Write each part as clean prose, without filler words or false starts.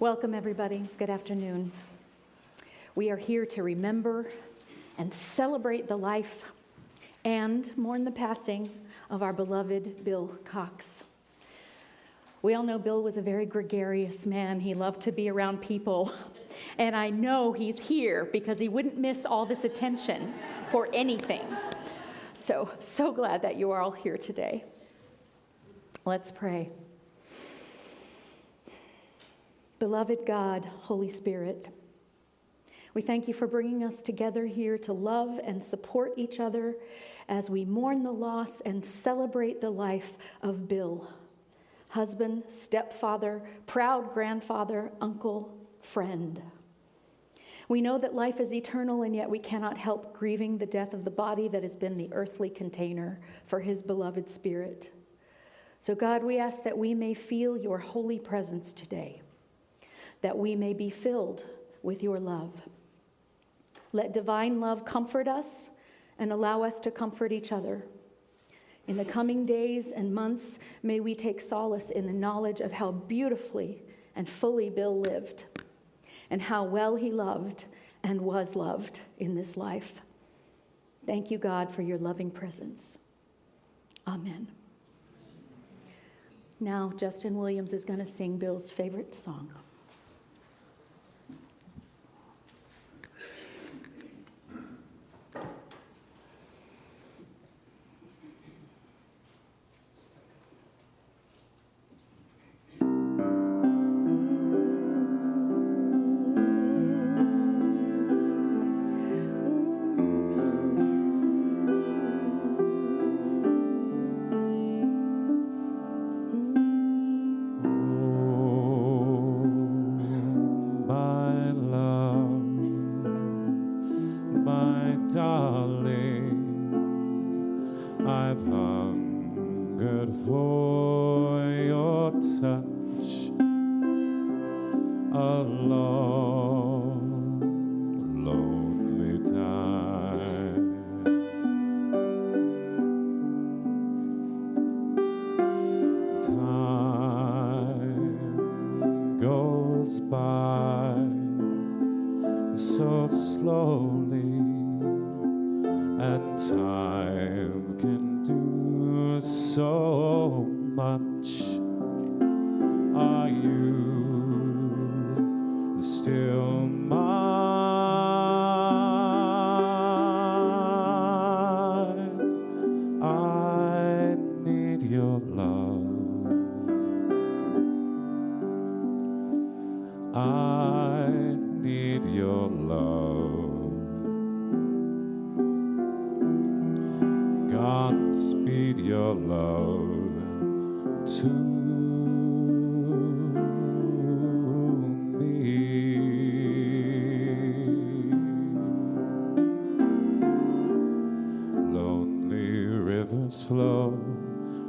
Welcome, everybody. Good afternoon. We are here to remember and celebrate the life and mourn the passing of our beloved Bill Cox. We all know Bill was a very gregarious man. He loved to be around people. And I know he's here because he wouldn't miss all this attention for anything. So glad that you are all here today. Let's pray. Beloved God, Holy Spirit, we thank you for bringing us together here to love and support each other as we mourn the loss and celebrate the life of Bill, husband, stepfather, proud grandfather, uncle, friend. We know that life is eternal, and yet we cannot help grieving the death of the body that has been the earthly container for his beloved spirit. So God, we ask that we may feel your holy presence today, that we may be filled with your love. Let divine love comfort us and allow us to comfort each other. In the coming days and months, may we take solace in the knowledge of how beautifully and fully Bill lived, and how well he loved and was loved in this life. Thank you, God, for your loving presence. Amen. Now, Justin Williams is going to sing Bill's favorite song.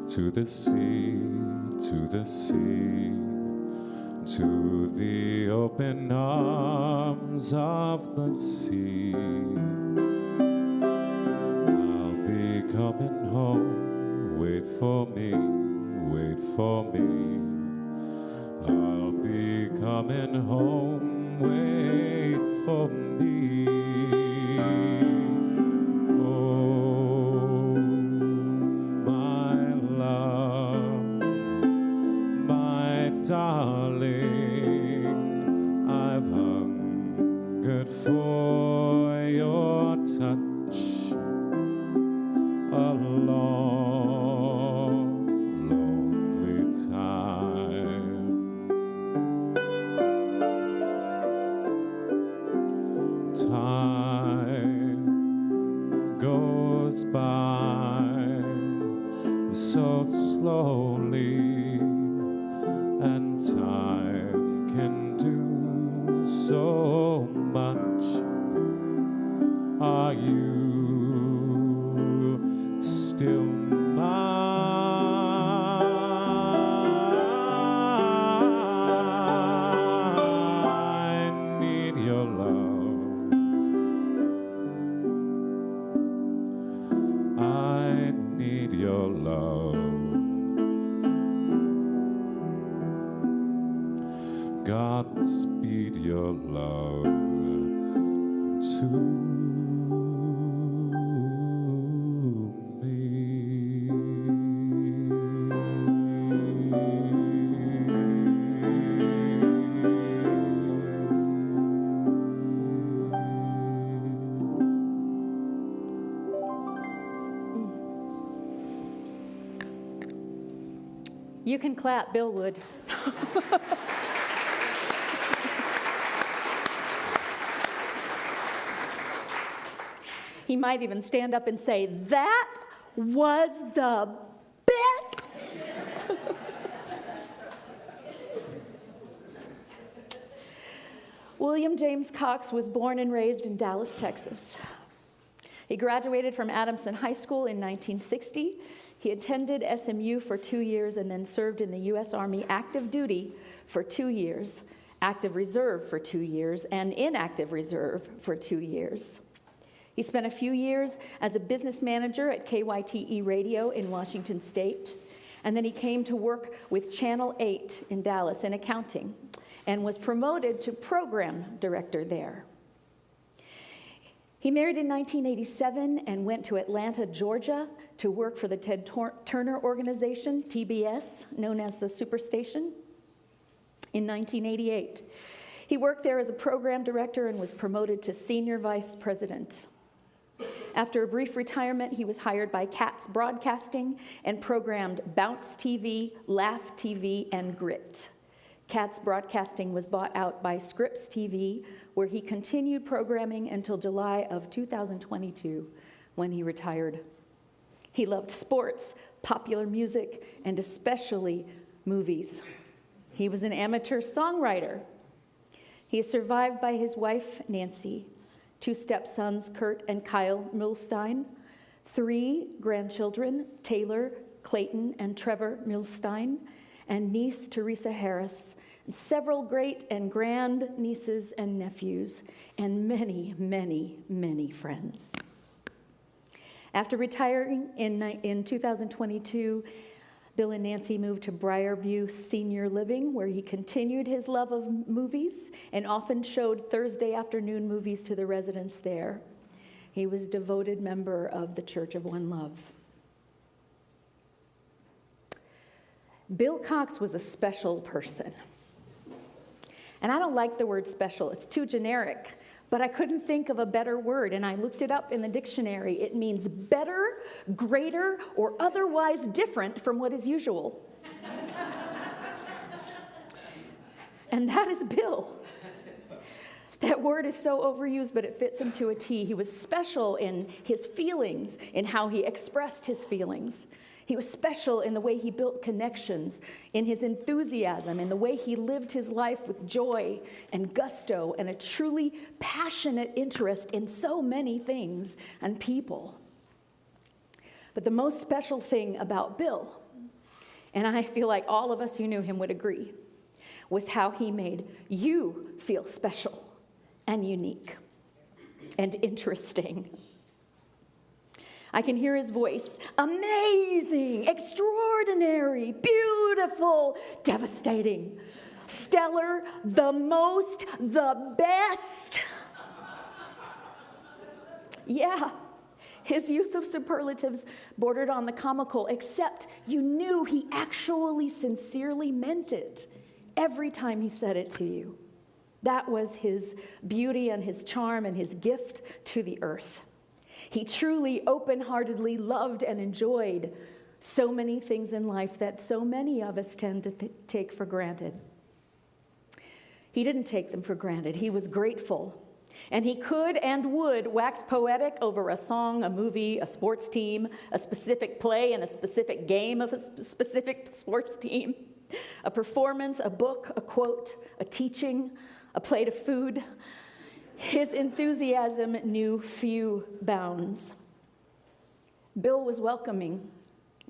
To the sea, to the open arms of the sea. I'll be coming home, wait for me, wait for me. I'll be coming home, wait for me. Darling, I've hungered for your touch a long, lonely time. Time goes by so slowly, and time can do so much. Godspeed your love to me. You can clap, Bill would. He might even stand up and say, "That was the best." William James Cox was born and raised in Dallas, Texas. He graduated from Adamson High School in 1960. He attended SMU for 2 years and then served in the U.S. Army active duty for 2 years, active reserve for 2 years, and inactive reserve for 2 years. He spent a few years as a business manager at KYTE Radio in Washington State, and then he came to work with Channel 8 in Dallas in accounting and was promoted to program director there. He married in 1987 and went to Atlanta, Georgia to work for the Ted Turner organization, TBS, known as the Superstation, in 1988. He worked there as a program director and was promoted to senior vice president. After a brief retirement, he was hired by Katz Broadcasting and programmed Bounce TV, Laff TV, and Grit. Katz Broadcasting was bought out by Scripps TV, where he continued programming until July of 2022, when he retired. He loved sports, popular music, and especially movies. He was an amateur songwriter. He is survived by his wife, Nancy, 2 stepsons, Kurt and Kyle Milstein, 3 grandchildren, Taylor, Clayton, and Trevor Milstein, and niece, Teresa Harris, and several great and grand nieces and nephews, and many, many, many friends. After retiring in 2022, Bill and Nancy moved to Briarview Senior Living, where he continued his love of movies and often showed Thursday afternoon movies to the residents there. He was a devoted member of the Church of One Love. Bill Cox was a special person. And I don't like the word special. It's too generic. But I couldn't think of a better word, and I looked it up in the dictionary. It means better, greater, or otherwise different from what is usual. And that is Bill. That word is so overused, but it fits him to a T. He was special in his feelings, in how he expressed his feelings. He was special in the way he built connections, in his enthusiasm, in the way he lived his life with joy and gusto and a truly passionate interest in so many things and people. But the most special thing about Bill, and I feel like all of us who knew him would agree, was how he made you feel special and unique and interesting. I can hear his voice. Amazing, extraordinary, beautiful, devastating, stellar, the most, the best. Yeah, his use of superlatives bordered on the comical, except you knew he actually sincerely meant it every time he said it to you. That was his beauty and his charm and his gift to the earth. He truly, open-heartedly loved and enjoyed so many things in life that so many of us tend to take for granted. He didn't take them for granted. He was grateful. And he could and would wax poetic over a song, a movie, a sports team, a specific play and a specific game of a specific sports team, a performance, a book, a quote, a teaching, a plate of food. His enthusiasm knew few bounds. Bill was welcoming,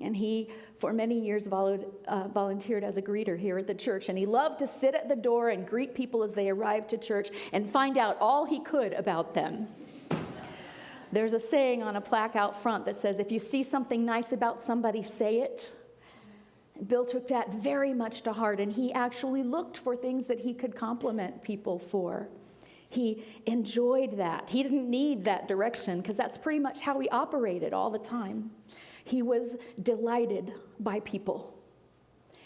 and he, for many years, volunteered as a greeter here at the church. And he loved to sit at the door and greet people as they arrived to church and find out all he could about them. There's a saying on a plaque out front that says, if you see something nice about somebody, say it. Bill took that very much to heart, and he actually looked for things that he could compliment people for. He enjoyed that. He didn't need that direction because that's pretty much how he operated all the time. He was delighted by people,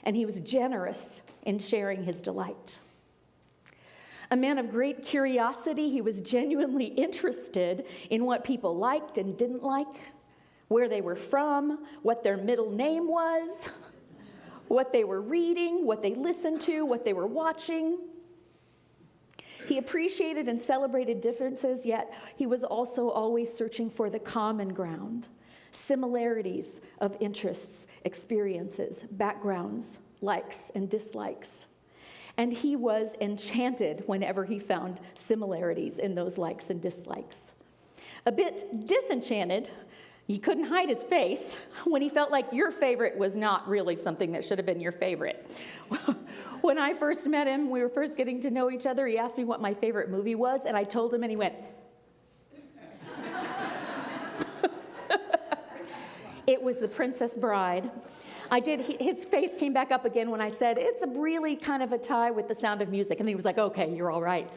and he was generous in sharing his delight. A man of great curiosity, he was genuinely interested in what people liked and didn't like, where they were from, what their middle name was, what they were reading, what they listened to, what they were watching. He appreciated and celebrated differences, yet he was also always searching for the common ground, similarities of interests, experiences, backgrounds, likes and dislikes. And he was enchanted whenever he found similarities in those likes and dislikes. A bit disenchanted, he couldn't hide his face when he felt like your favorite was not really something that should have been your favorite. When I first met him, we were first getting to know each other, he asked me what my favorite movie was, and I told him, and he went, it was The Princess Bride. His face came back up again when I said, it's a really kind of a tie with The Sound of Music, and he was like, okay, you're all right.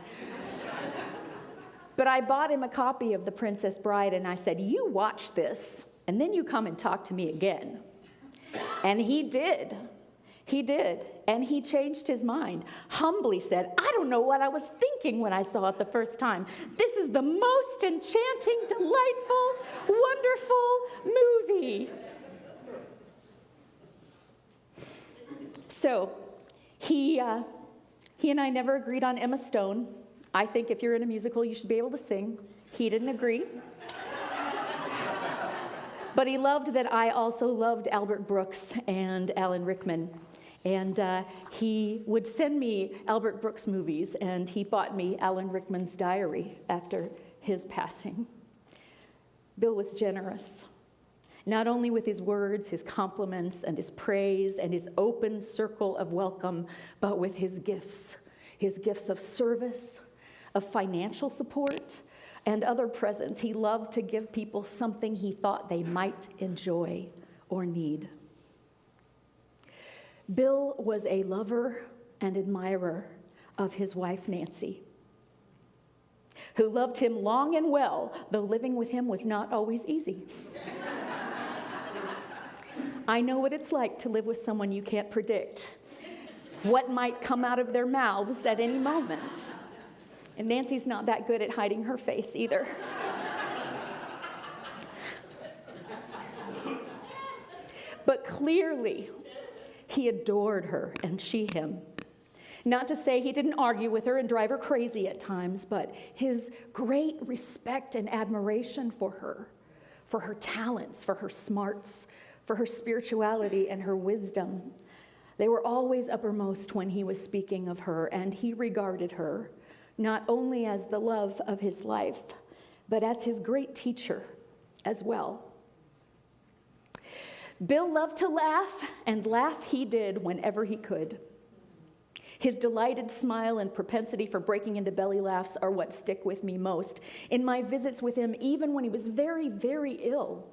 But I bought him a copy of The Princess Bride, and I said, you watch this, and then you come and talk to me again. And he did. He did, and he changed his mind. Humbly said, I don't know what I was thinking when I saw it the first time. This is the most enchanting, delightful, wonderful movie. So he and I never agreed on Emma Stone. I think if you're in a musical, you should be able to sing. He didn't agree. But he loved that I also loved Albert Brooks and Alan Rickman. And he would send me Albert Brooks movies, and he bought me Alan Rickman's diary after his passing. Bill was generous, not only with his words, his compliments, and his praise, and his open circle of welcome, but with his gifts of service, of financial support, and other presents. He loved to give people something he thought they might enjoy or need. Bill was a lover and admirer of his wife, Nancy, who loved him long and well, though living with him was not always easy. I know what it's like to live with someone you can't predict what might come out of their mouths at any moment. And Nancy's not that good at hiding her face either. But clearly, he adored her and she him. Not to say he didn't argue with her and drive her crazy at times, but his great respect and admiration for her talents, for her smarts, for her spirituality and her wisdom, they were always uppermost when he was speaking of her, and he regarded her not only as the love of his life, but as his great teacher as well. Bill loved to laugh, and laugh he did whenever he could. His delighted smile and propensity for breaking into belly laughs are what stick with me most. In my visits with him, even when he was very, very ill,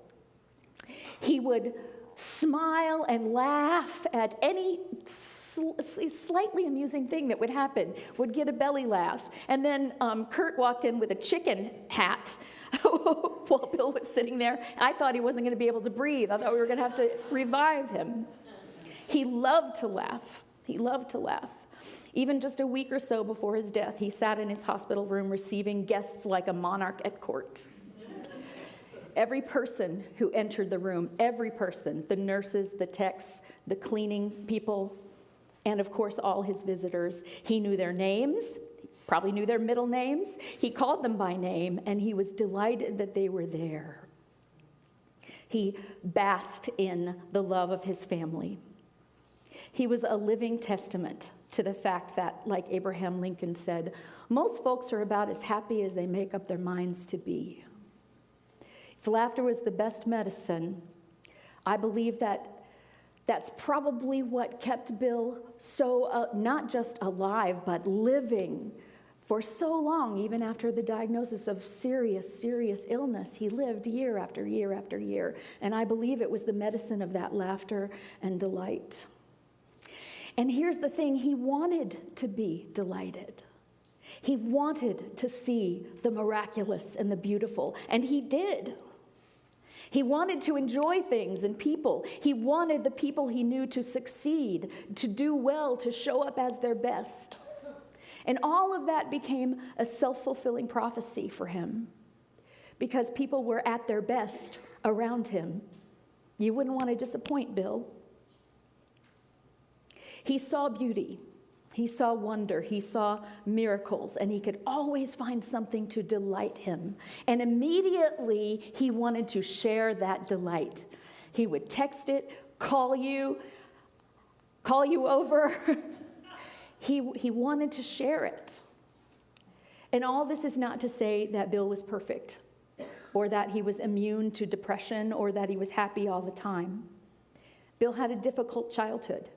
he would smile and laugh at any slightly amusing thing that would happen, would get a belly laugh. And then Kurt walked in with a chicken hat while Bill was sitting there. I thought he wasn't going to be able to breathe. I thought we were going to have to revive him. He loved to laugh. He loved to laugh. Even just a week or so before his death, he sat in his hospital room receiving guests like a monarch at court. Every person who entered the room, every person, the nurses, the techs, the cleaning people, and of course all his visitors, he knew their names, probably knew their middle names. He called them by name, and he was delighted that they were there. He basked in the love of his family. He was a living testament to the fact that, like Abraham Lincoln said, most folks are about as happy as they make up their minds to be. If laughter was the best medicine, I believe that that's probably what kept Bill so not just alive, but living for so long, even after the diagnosis of serious, serious illness. He lived year after year after year, and I believe it was the medicine of that laughter and delight. And here's the thing, he wanted to be delighted. He wanted to see the miraculous and the beautiful, and he did. He wanted to enjoy things and people. He wanted the people he knew to succeed, to do well, to show up as their best. And all of that became a self-fulfilling prophecy for him because people were at their best around him. You wouldn't want to disappoint Bill. He saw beauty. He saw wonder, he saw miracles, and he could always find something to delight him. And immediately, he wanted to share that delight. He would text it, call you over. He wanted to share it. And all this is not to say that Bill was perfect, or that he was immune to depression, or that he was happy all the time. Bill had a difficult childhood.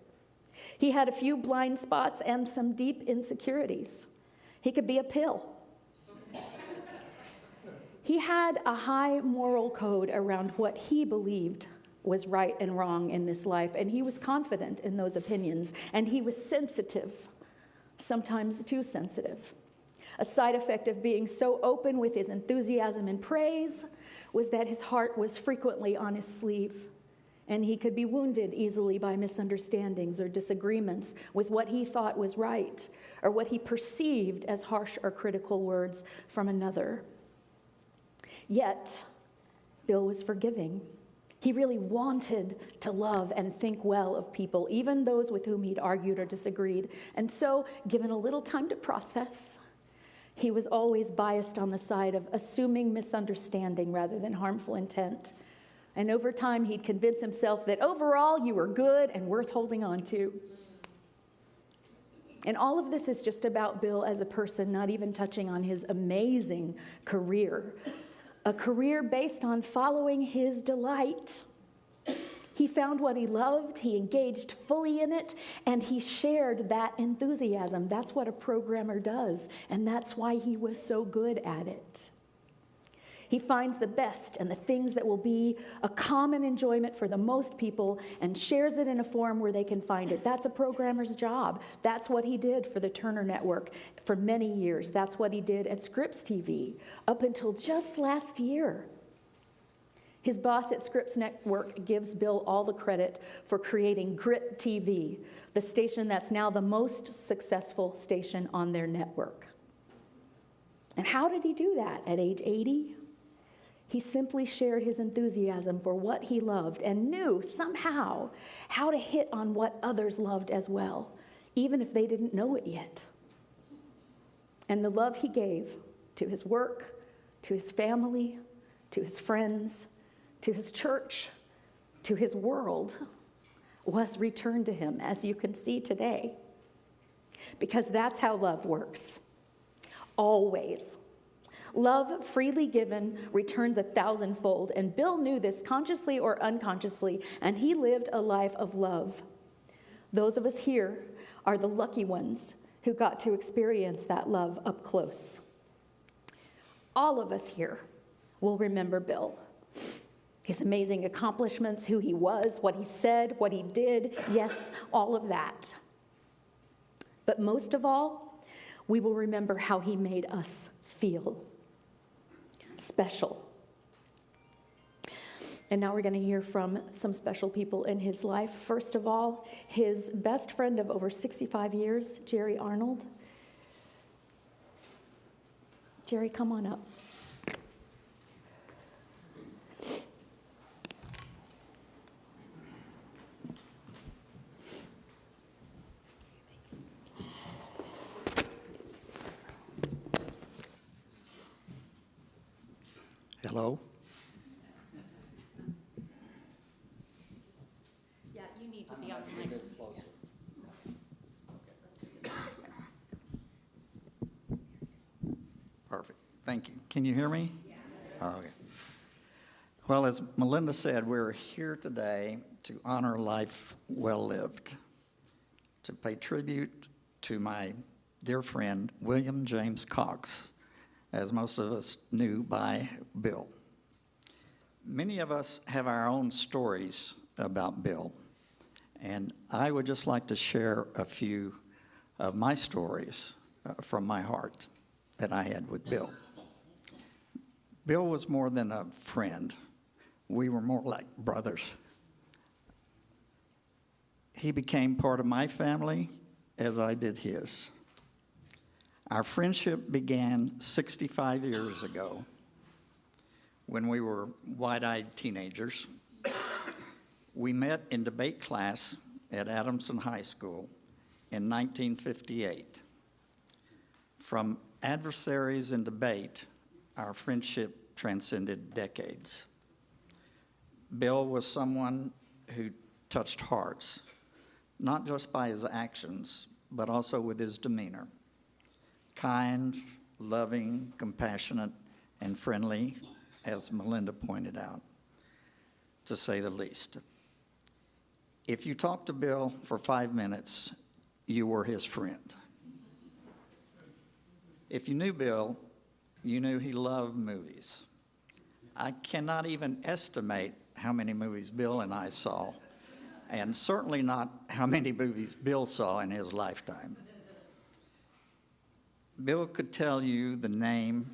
He had a few blind spots and some deep insecurities. He could be a pill. He had a high moral code around what he believed was right and wrong in this life, and he was confident in those opinions, and he was sensitive, sometimes too sensitive. A side effect of being so open with his enthusiasm and praise was that his heart was frequently on his sleeve. And he could be wounded easily by misunderstandings or disagreements with what he thought was right, or what he perceived as harsh or critical words from another. Yet, Bill was forgiving. He really wanted to love and think well of people, even those with whom he'd argued or disagreed. And so, given a little time to process, he was always biased on the side of assuming misunderstanding rather than harmful intent. And over time, he'd convince himself that overall you were good and worth holding on to. And all of this is just about Bill as a person, not even touching on his amazing career. A career based on following his delight. He found what he loved, he engaged fully in it, and he shared that enthusiasm. That's what a programmer does, and that's why he was so good at it. He finds the best and the things that will be a common enjoyment for the most people and shares it in a form where they can find it. That's a programmer's job. That's what he did for the Turner Network for many years. That's what he did at Scripps TV up until just last year. His boss at Scripps Network gives Bill all the credit for creating Grit TV, the station that's now the most successful station on their network. And how did he do that at age 80? He simply shared his enthusiasm for what he loved and knew somehow how to hit on what others loved as well, even if they didn't know it yet. And the love he gave to his work, to his family, to his friends, to his church, to his world, was returned to him, as you can see today. Because that's how love works. Always. Love freely given returns 1,000-fold, and Bill knew this consciously or unconsciously, and he lived a life of love. Those of us here are the lucky ones who got to experience that love up close. All of us here will remember Bill. His amazing accomplishments, who he was, what he said, what he did, yes, all of that. But most of all, we will remember how he made us feel. Special. And now we're going to hear from some special people in his life. First of all, his best friend of over 65 years, Jerry Arnold. Jerry, come on up. Hello? Yeah, you need to be on the mic. Perfect. Thank you. Can you hear me? Yeah. Okay. Well, as Melinda said, we're here today to honor life well lived, to pay tribute to my dear friend, William James Cox, as most of us knew by Bill. Many of us have our own stories about Bill, And I would just like to share a few of my stories from my heart that I had with Bill. Bill was more than a friend. We were more like brothers. He became part of my family as I did his. Our friendship began 65 years ago when we were wide-eyed teenagers. We met in debate class at Adamson High School in 1958. From adversaries in debate, our friendship transcended decades. Bill was someone who touched hearts, not just by his actions, but also with his demeanor. Kind, loving, compassionate, and friendly, as Melinda pointed out, to say the least. If you talked to Bill for 5 minutes, you were his friend. If you knew Bill, you knew he loved movies. I cannot even estimate how many movies Bill and I saw, and certainly not how many movies Bill saw in his lifetime. Bill could tell you the name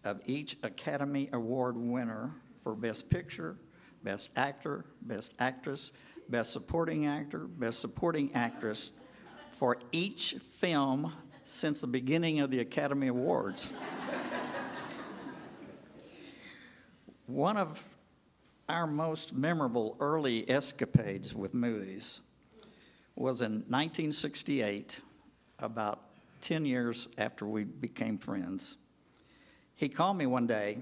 of each Academy Award winner for Best Picture, Best Actor, Best Actress, Best Supporting Actor, Best Supporting Actress for each film since the beginning of the Academy Awards. One of our most memorable early escapades with movies was in 1968, about 10 years after we became friends. He called me one day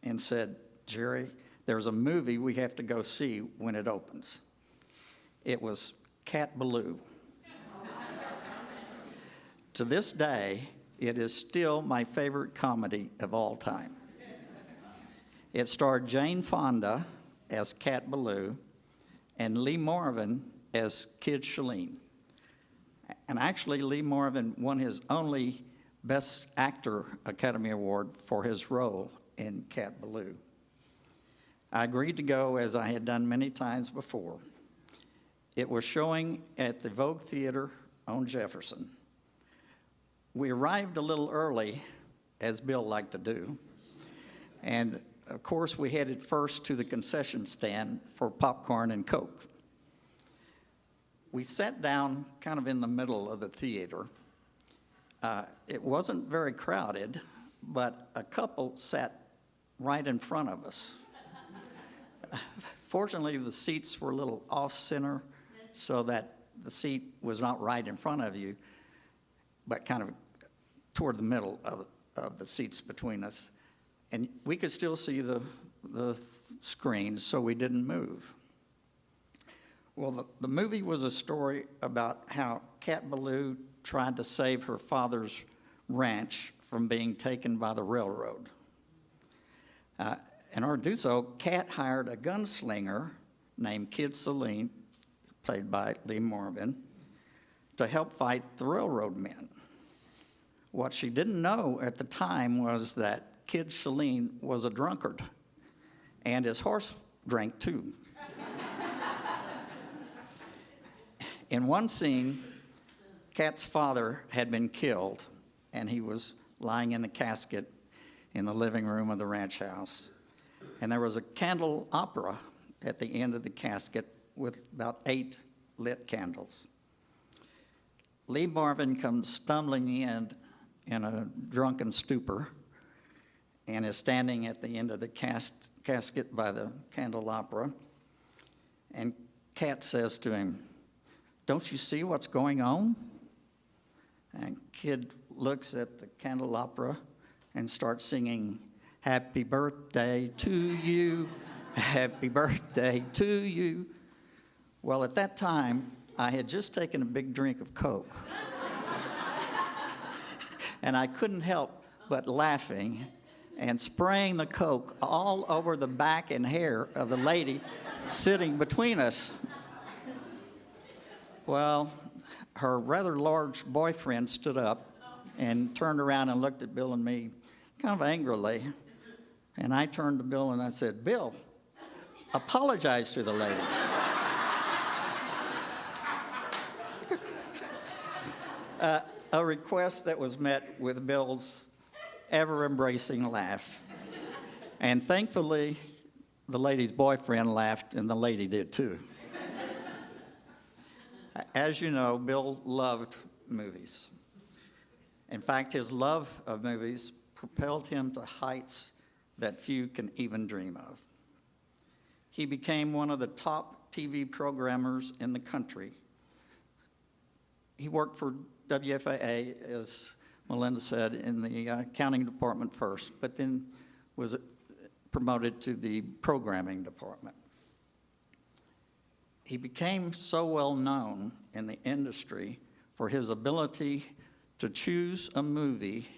and said, "Jerry, there's a movie we have to go see when it opens." It was Cat Ballou. To this day, it is still my favorite comedy of all time. It starred Jane Fonda as Cat Ballou and Lee Marvin as Kid Shalene. And actually, Lee Marvin won his only Best Actor Academy Award for his role in Cat Ballou. I agreed to go, as I had done many times before. It was showing at the Vogue Theater on Jefferson. We arrived a little early, as Bill liked to do, and of course we headed first to the concession stand for popcorn and Coke. We sat down kind of in the middle of the theater. It wasn't very crowded, but a couple sat right in front of us. Fortunately, the seats were a little off-center, so that the seat was not right in front of you, but kind of toward the middle of the seats between us. And we could still see the screen, so we didn't move. Well, the movie was a story about how Cat Ballou tried to save her father's ranch from being taken by the railroad. In order to do so, Cat hired a gunslinger named Kid Shalene, played by Lee Marvin, to help fight the railroad men. What she didn't know at the time was that Kid Shalene was a drunkard, and his horse drank too. In one scene, Cat's father had been killed, and he was lying in the casket in the living room of the ranch house. And there was a candle opera at the end of the casket with about 8 lit candles. Lee Marvin comes stumbling in a drunken stupor and is standing at the end of the casket by the candelabra. And Cat says to him, "Don't you see what's going on?" And Kid looks at the candelabra and starts singing, "Happy birthday to you, happy birthday to you." Well, at that time, I had just taken a big drink of Coke. And I couldn't help but laughing and spraying the Coke all over the back and hair of the lady sitting between us. Well, her rather large boyfriend stood up and turned around and looked at Bill and me kind of angrily. And I turned to Bill and I said, "Bill, apologize to the lady." a request that was met with Bill's ever-embracing laugh. And thankfully, the lady's boyfriend laughed, and the lady did too. As you know, Bill loved movies. In fact, his love of movies propelled him to heights that few can even dream of. He became one of the top TV programmers in the country. He worked for WFAA, as Melinda said, in the accounting department first, but then was promoted to the programming department. He became so well known in the industry for his ability to choose a movie,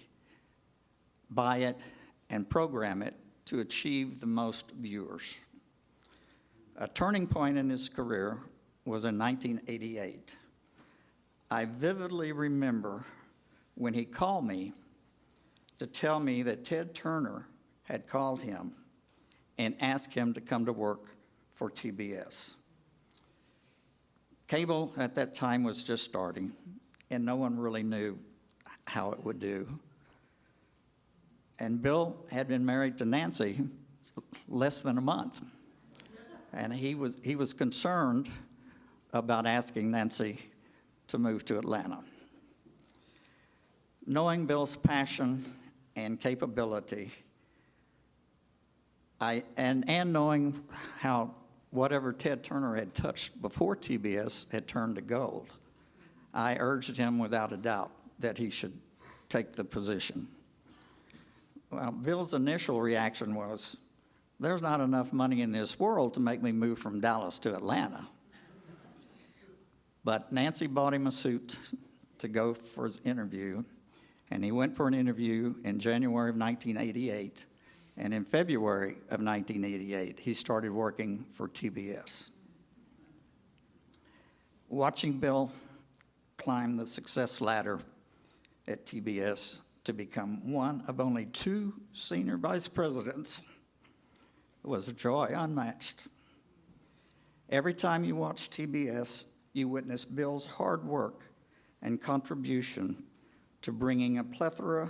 buy it, and program it to achieve the most viewers. A turning point in his career was in 1988. I vividly remember when he called me to tell me that Ted Turner had called him and asked him to come to work for TBS. Cable at that time was just starting, and no one really knew how it would do. And Bill had been married to Nancy less than a month, and he was concerned about asking Nancy to move to Atlanta. Knowing Bill's passion and capability, and knowing how whatever Ted Turner had touched before TBS had turned to gold, I urged him without a doubt that he should take the position. Well, Bill's initial reaction was, there's not enough money in this world to make me move from Dallas to Atlanta. But Nancy bought him a suit to go for his interview, and he went for an interview in January of 1988, and in February of 1988, he started working for TBS. Watching Bill climb the success ladder at TBS to become one of only 2 senior vice presidents was a joy unmatched. Every time you watch TBS, you witness Bill's hard work and contribution to bringing a plethora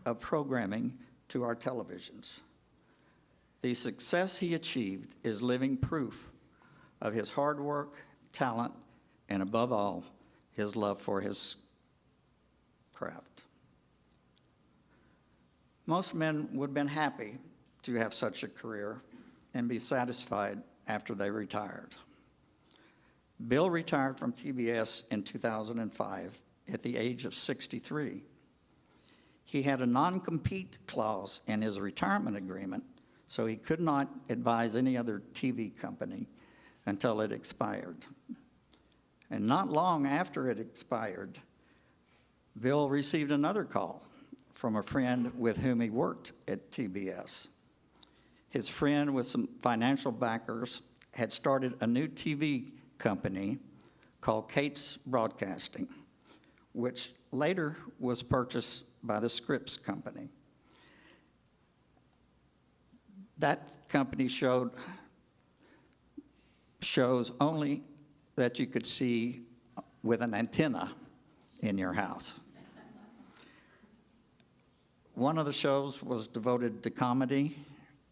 of programming to our televisions. The success he achieved is living proof of his hard work, talent, and above all, his love for his craft. Most men would have been happy to have such a career and be satisfied after they retired. Bill retired from TBS in 2005 at the age of 63. He had a non-compete clause in his retirement agreement, so he could not advise any other TV company until it expired. And not long after it expired, Bill received another call from a friend with whom he worked at TBS. His friend, with some financial backers, had started a new TV company called Katz Broadcasting, which later was purchased by the Scripps company. That company showed shows only that you could see with an antenna in your house. One of the shows was devoted to comedy,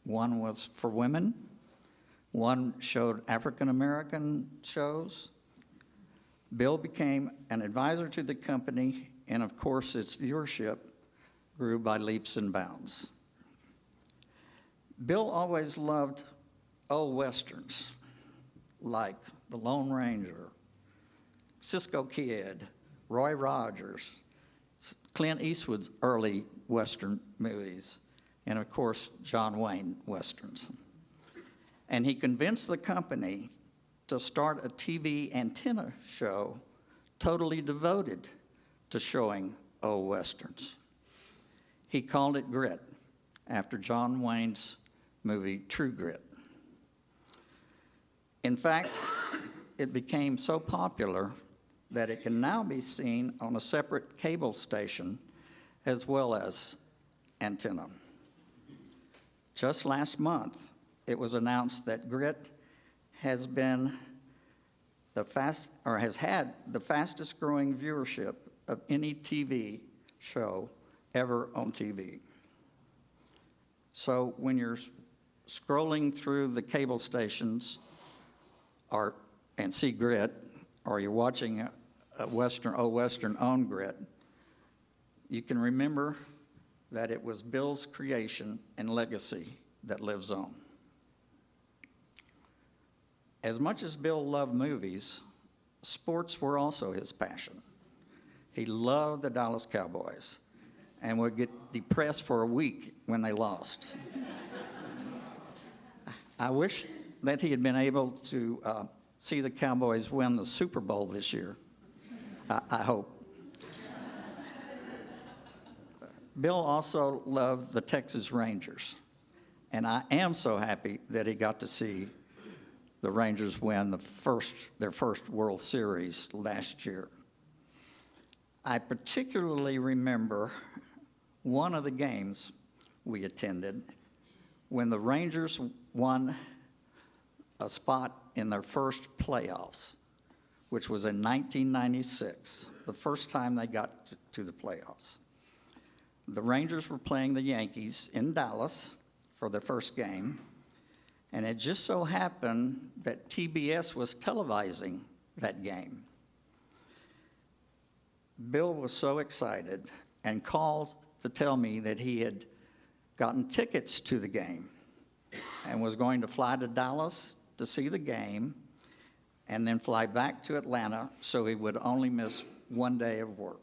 one was for women, one showed African American shows. Bill became an advisor to the company, and of course its viewership grew by leaps and bounds. Bill always loved old westerns like The Lone Ranger, Cisco Kid, Roy Rogers, Clint Eastwood's early western movies, and of course John Wayne westerns. And he convinced the company to start a TV antenna show totally devoted to showing old westerns. He called it Grit, after John Wayne's movie True Grit. In fact, it became so popular that it can now be seen on a separate cable station as well as antenna. Just last month, it was announced that Grit has been has had the fastest growing viewership of any TV show ever on TV. So when you're scrolling through the cable stations and see Grit, or you're watching a Western on Grit, you can remember that it was Bill's creation and legacy that lives on. As much as Bill loved movies, sports were also his passion. He loved the Dallas Cowboys and would get depressed for a week when they lost. I wish that he had been able to see the Cowboys win the Super Bowl this year. I hope. Bill also loved the Texas Rangers, and I am so happy that he got to see the Rangers win their first World Series last year. I particularly remember one of the games we attended when the Rangers won a spot in their first playoffs, which was in 1996, the first time they got to the playoffs. The Rangers were playing the Yankees in Dallas for their first game, and it just so happened that TBS was televising that game. Bill was so excited and called to tell me that he had gotten tickets to the game and was going to fly to Dallas to see the game and then fly back to Atlanta so he would only miss one day of work.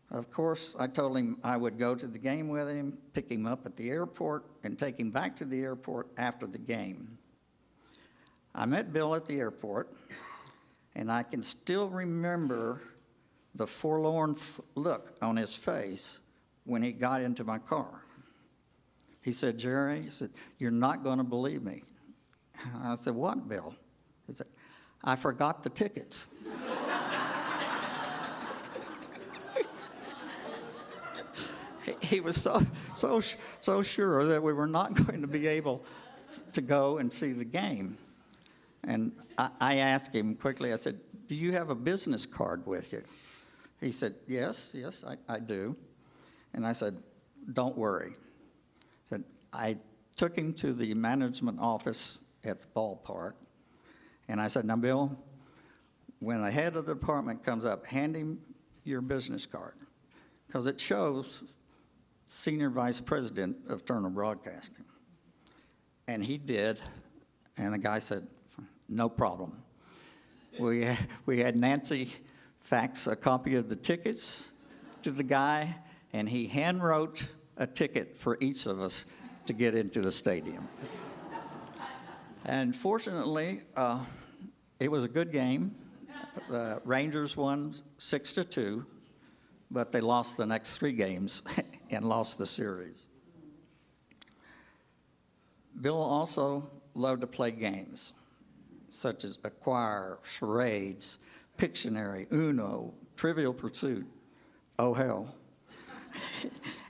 Of course, I told him I would go to the game with him, pick him up at the airport, and take him back to the airport after the game. I met Bill at the airport, and I can still remember the forlorn look on his face when he got into my car. He said, "Jerry," he said, "you're not going to believe me." I said, "What, Bill?" He said, "I forgot the tickets." He was so sure that we were not going to be able to go and see the game. And I asked him quickly, I said, "Do you have a business card with you?" He said, yes, I do. And I said, "Don't worry." I took him to the management office at the ballpark, and I said, "Now, Bill, when the head of the department comes up, hand him your business card, because it shows Senior Vice President of Turner Broadcasting." And he did, and the guy said, "No problem." We had Nancy fax a copy of the tickets to the guy, and he hand wrote a ticket for each of us to get into the stadium. And fortunately, it was a good game. The Rangers won 6-2, but they lost the next 3 games and lost the series. Bill also loved to play games, such as Acquire, Charades, Pictionary, Uno, Trivial Pursuit, Oh Hell,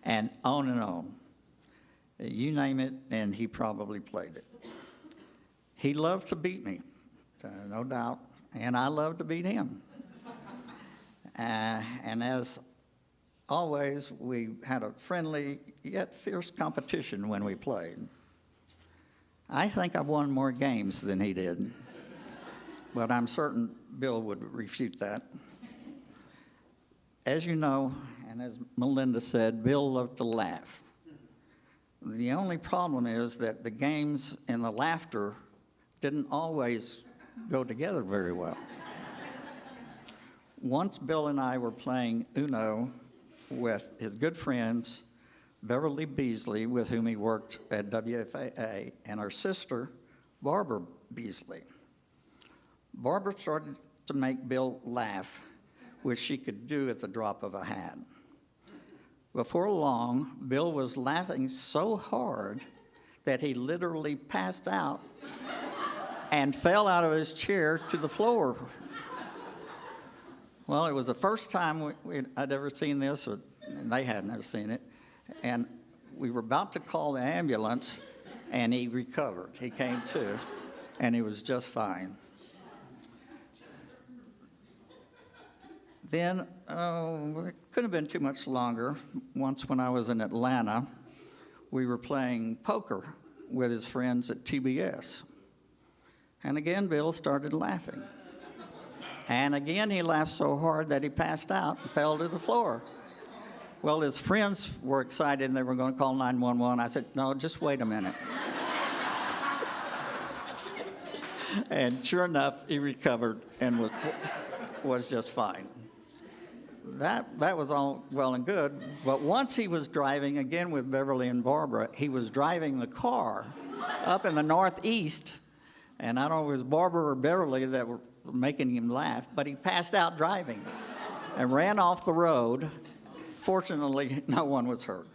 and on and on. You name it, and he probably played it. He loved to beat me, no doubt, and I loved to beat him. And as always, we had a friendly yet fierce competition when we played. I think I won more games than he did, but I'm certain Bill would refute that. As you know, and as Melinda said, Bill loved to laugh. The only problem is that the games and the laughter didn't always go together very well. Once Bill and I were playing Uno with his good friends, Beverly Beasley, with whom he worked at WFAA, and her sister, Barbara Beasley. Barbara started to make Bill laugh, which she could do at the drop of a hat. Before long, Bill was laughing so hard that he literally passed out and fell out of his chair to the floor. Well, it was the first time I'd ever seen this, and they hadn't ever seen it. And we were about to call the ambulance, and he recovered. He came to, and he was just fine. Then, it couldn't have been too much longer. Once when I was in Atlanta, we were playing poker with his friends at TBS. And again, Bill started laughing. And again, he laughed so hard that he passed out and fell to the floor. Well, his friends were excited and they were going to call 911. I said, no, just wait a minute. And sure enough, he recovered and was just fine. That was all well and good, but once he was driving, again with Beverly and Barbara, he was driving the car up in the Northeast, and I don't know if it was Barbara or Beverly that were making him laugh, but he passed out driving and ran off the road. Fortunately, no one was hurt.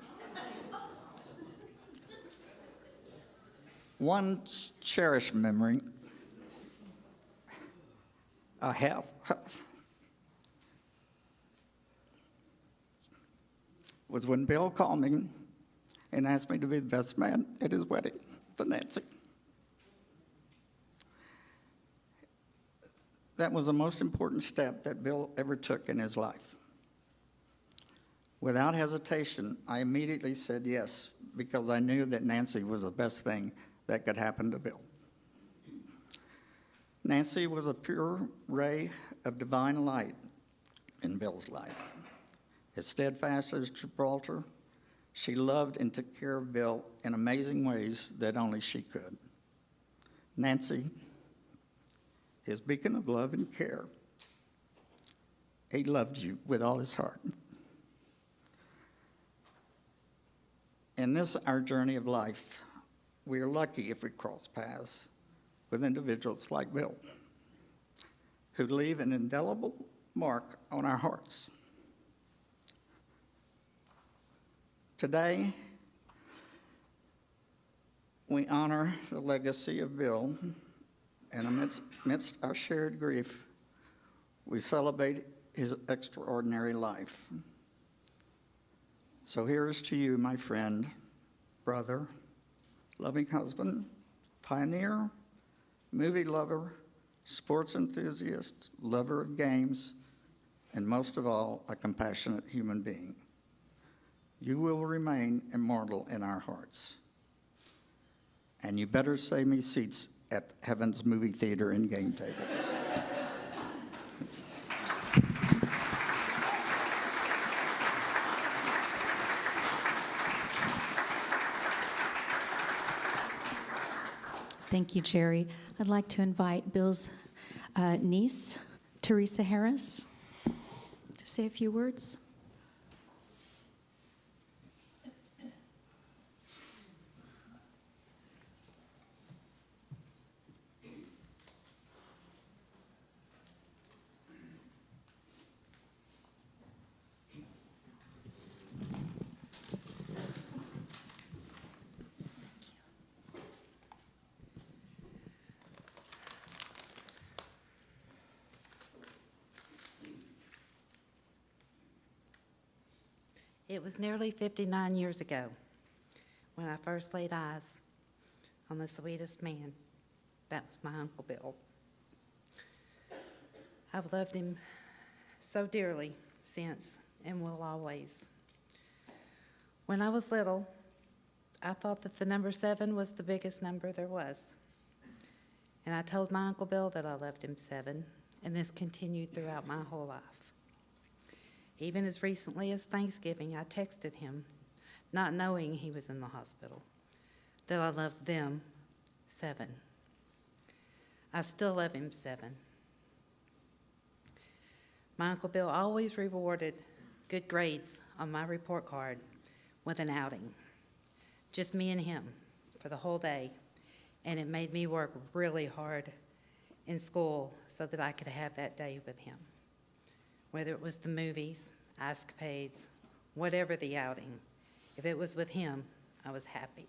One cherished memory I have was when Bill called me and asked me to be the best man at his wedding to Nancy. That was the most important step that Bill ever took in his life. Without hesitation, I immediately said yes, because I knew that Nancy was the best thing that could happen to Bill. Nancy was a pure ray of divine light in Bill's life. As steadfast as Gibraltar, she loved and took care of Bill in amazing ways that only she could. Nancy, his beacon of love and care, he loved you with all his heart. In this, our journey of life, we are lucky if we cross paths with individuals like Bill, who leave an indelible mark on our hearts. Today, we honor the legacy of Bill, and amidst our shared grief, we celebrate his extraordinary life. So here is to you, my friend, brother, loving husband, pioneer, movie lover, sports enthusiast, lover of games, and most of all, a compassionate human being. You will remain immortal in our hearts. And you better save me seats at Heaven's movie theater and game table. Thank you, Jerry. I'd like to invite Bill's niece, Teresa Harris, to say a few words. It was nearly 59 years ago when I first laid eyes on the sweetest man. That was my Uncle Bill. I've loved him so dearly since and will always. When I was little, I thought that the number 7 was the biggest number there was. And I told my Uncle Bill that I loved him 7, and this continued throughout my whole life. Even as recently as Thanksgiving, I texted him, not knowing he was in the hospital, that I loved them 7. I still love him 7. My Uncle Bill always rewarded good grades on my report card with an outing. Just me and him for the whole day. And it made me work really hard in school so that I could have that day with him. Whether it was the movies, escapades, whatever the outing, if it was with him, I was happy.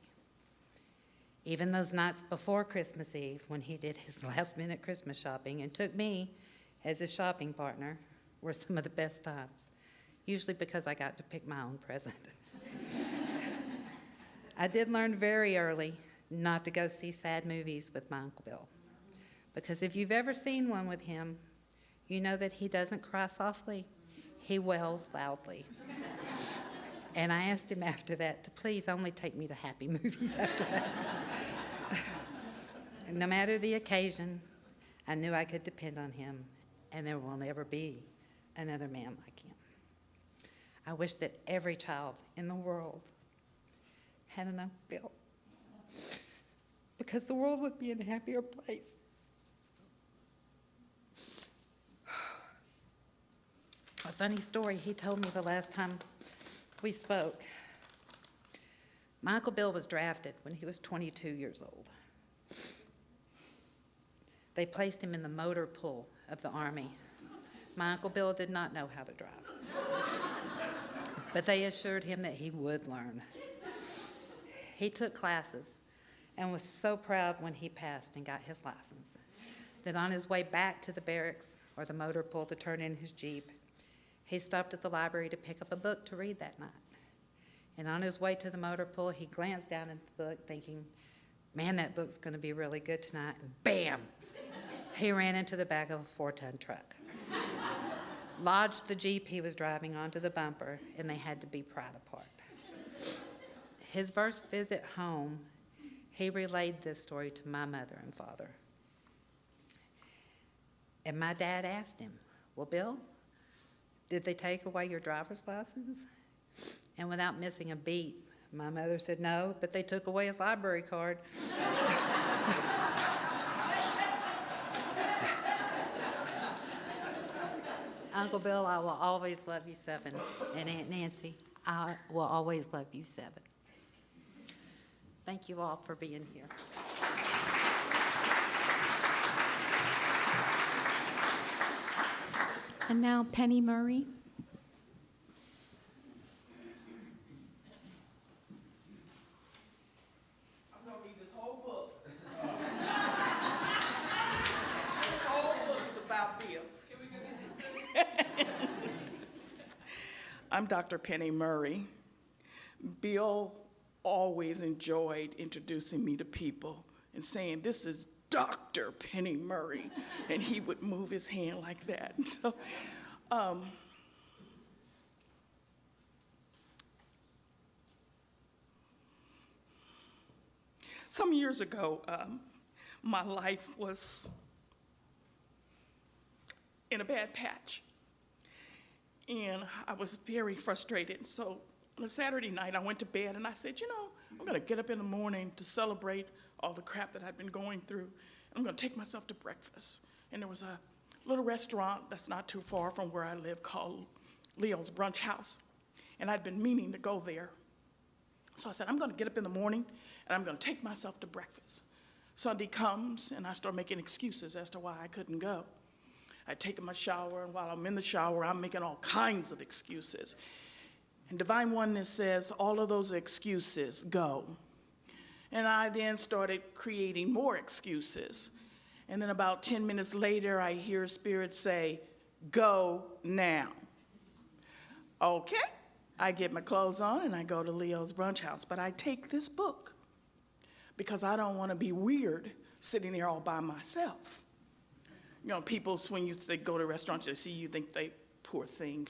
Even those nights before Christmas Eve when he did his last-minute Christmas shopping and took me as his shopping partner were some of the best times, usually because I got to pick my own present. I did learn very early not to go see sad movies with my Uncle Bill, because if you've ever seen one with him, You know that he doesn't cry softly? He wails loudly. And I asked him after that to please only take me to happy movies after that. And no matter the occasion, I knew I could depend on him, and there will never be another man like him. I wish that every child in the world had an Uncle Bill, because the world would be in a happier place. A funny story he told me the last time we spoke. My Uncle Bill was drafted when he was 22 years old. They placed him in the motor pool of the Army. My Uncle Bill did not know how to drive, but they assured him that he would learn. He took classes and was so proud when he passed and got his license that on his way back to the barracks or the motor pool to turn in his Jeep, he stopped at the library to pick up a book to read that night. And on his way to the motor pool, he glanced down at the book thinking, man, that book's going to be really good tonight. And bam, he ran into the back of a 4-ton truck, lodged the Jeep he was driving onto the bumper, and they had to be pried apart. His first visit home, he relayed this story to my mother and father. And my dad asked him, well, Bill, did they take away your driver's license? And without missing a beat, my mother said, no, but they took away his library card. Uncle Bill, I will always love you 7. And Aunt Nancy, I will always love you 7. Thank you all for being here. And now Penny Murray. I'm going to read this whole book. This whole book is about Bill. I'm Dr. Penny Murray. Bill always enjoyed introducing me to people and saying, this is Dr. Penny Murray, and he would move his hand like that. So, some years ago, my life was in a bad patch, and I was very frustrated. So on a Saturday night, I went to bed, and I said, you know, I'm going to get up in the morning to celebrate all the crap that I've been going through. I'm going to take myself to breakfast. And there was a little restaurant that's not too far from where I live called Leo's Brunch House. And I'd been meaning to go there. So I said, I'm going to get up in the morning, and I'm going to take myself to breakfast. Sunday comes, and I start making excuses as to why I couldn't go. I'd taken my shower, and while I'm in the shower, I'm making all kinds of excuses. And Divine Oneness says, all of those excuses, go. And I then started creating more excuses. And then about 10 minutes later, I hear Spirit say, go now. Okay, I get my clothes on and I go to Leo's Brunch House. But I take this book because I don't want to be weird sitting there all by myself. You know, people, when they go to restaurants, they see you, think they, poor thing,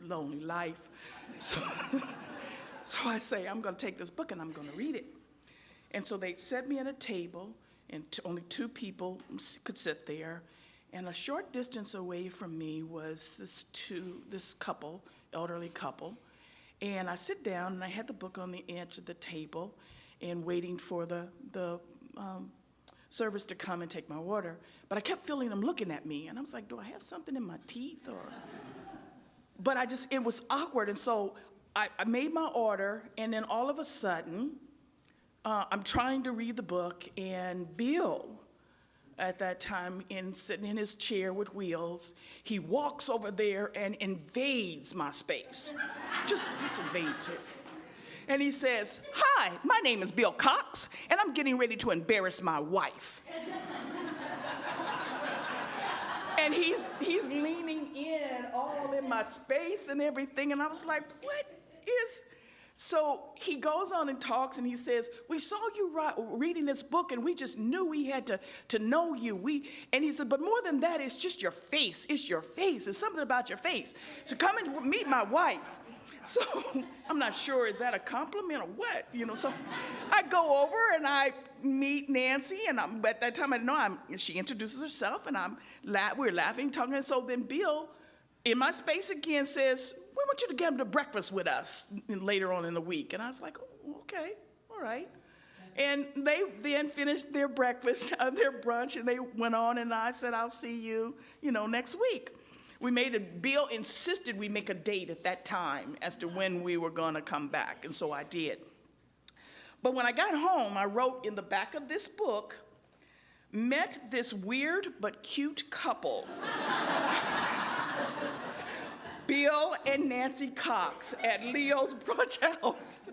lonely life. So I say, I'm going to take this book and I'm going to read it. And so they set me at a table, and only 2 people could sit there. And a short distance away from me was this couple, elderly couple. And I sit down, and I had the book on the edge of the table and waiting for the servers to come and take my order. But I kept feeling them looking at me, and I was like, do I have something in my teeth? But it was awkward. And so I made my order, and then all of a sudden, I'm trying to read the book, and Bill, at that time, sitting in his chair with wheels, he walks over there and invades my space. Just invades it. And he says, hi, my name is Bill Cox, and I'm getting ready to embarrass my wife. And he's leaning in all in my space and everything, and I was like, what is... So he goes on and talks, and he says, we saw you reading this book, and we just knew we had to know you. And he said, but more than that, it's just your face. It's your face. It's something about your face. So come and meet my wife. So I'm not sure, is that a compliment or what? So I go over and I meet Nancy, and at that time I know she introduces herself, and we're laughing, talking, and so then Bill, in my space again, says, we want you to come to breakfast with us later on in the week. And I was like, oh, okay, all right. And they then finished their breakfast, their brunch, and they went on, and I said, I'll see you, next week. Bill insisted we make a date at that time as to when we were gonna come back, and so I did. But when I got home, I wrote in the back of this book, met this weird but cute couple. Bill and Nancy Cox at Leo's Brunch House.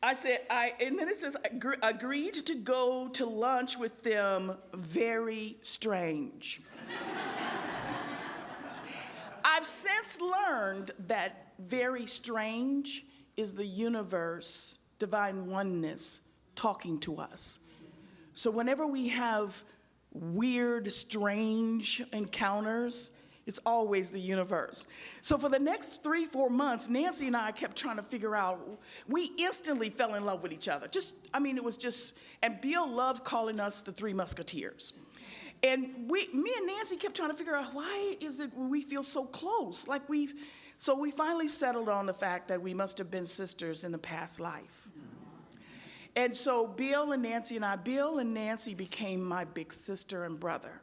I said, and then it says, agreed to go to lunch with them, very strange. I've since learned that very strange is the universe, divine oneness, talking to us. So whenever we have weird, strange encounters, it's always the universe. So for the next 3-4 months, Nancy and I kept trying to figure out, we instantly fell in love with each other. It was just, and Bill loved calling us the Three Musketeers. And me and Nancy kept trying to figure out, why is it we feel so close? So we finally settled on the fact that we must have been sisters in the past life. And so Bill and Nancy became my big sister and brother.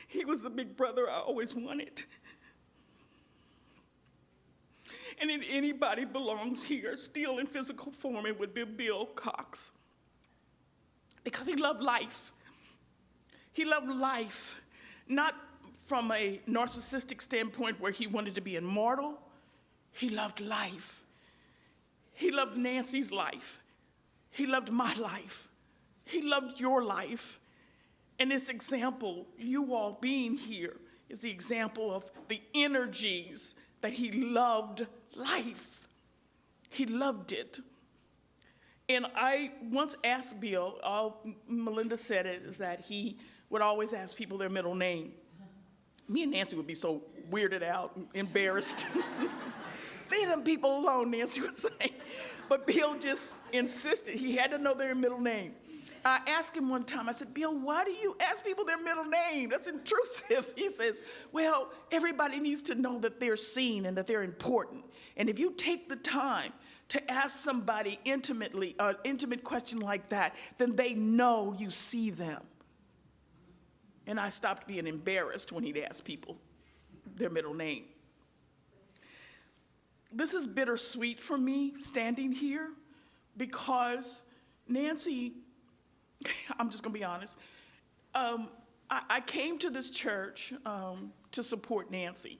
He was the big brother I always wanted. And if anybody belongs here, still in physical form, it would be Bill Cox. Because he loved life. He loved life, not from a narcissistic standpoint where he wanted to be immortal. He loved life. He loved Nancy's life. He loved my life. He loved your life. And this example, you all being here, is the example of the energies that he loved life. He loved it. And I once asked Bill, all Melinda said it, is that he would always ask people their middle name. Me and Nancy would be so weirded out, embarrassed. Leave them people alone, Nancy would say. But Bill just insisted he had to know their middle name. I asked him one time, I said, Bill, why do you ask people their middle name? That's intrusive. He says, well, everybody needs to know that they're seen and that they're important. And if you take the time to ask somebody intimately, an intimate question like that, then they know you see them. And I stopped being embarrassed when he'd ask people their middle name. This is bittersweet for me standing here because Nancy, I'm just gonna be honest, I came to this church to support Nancy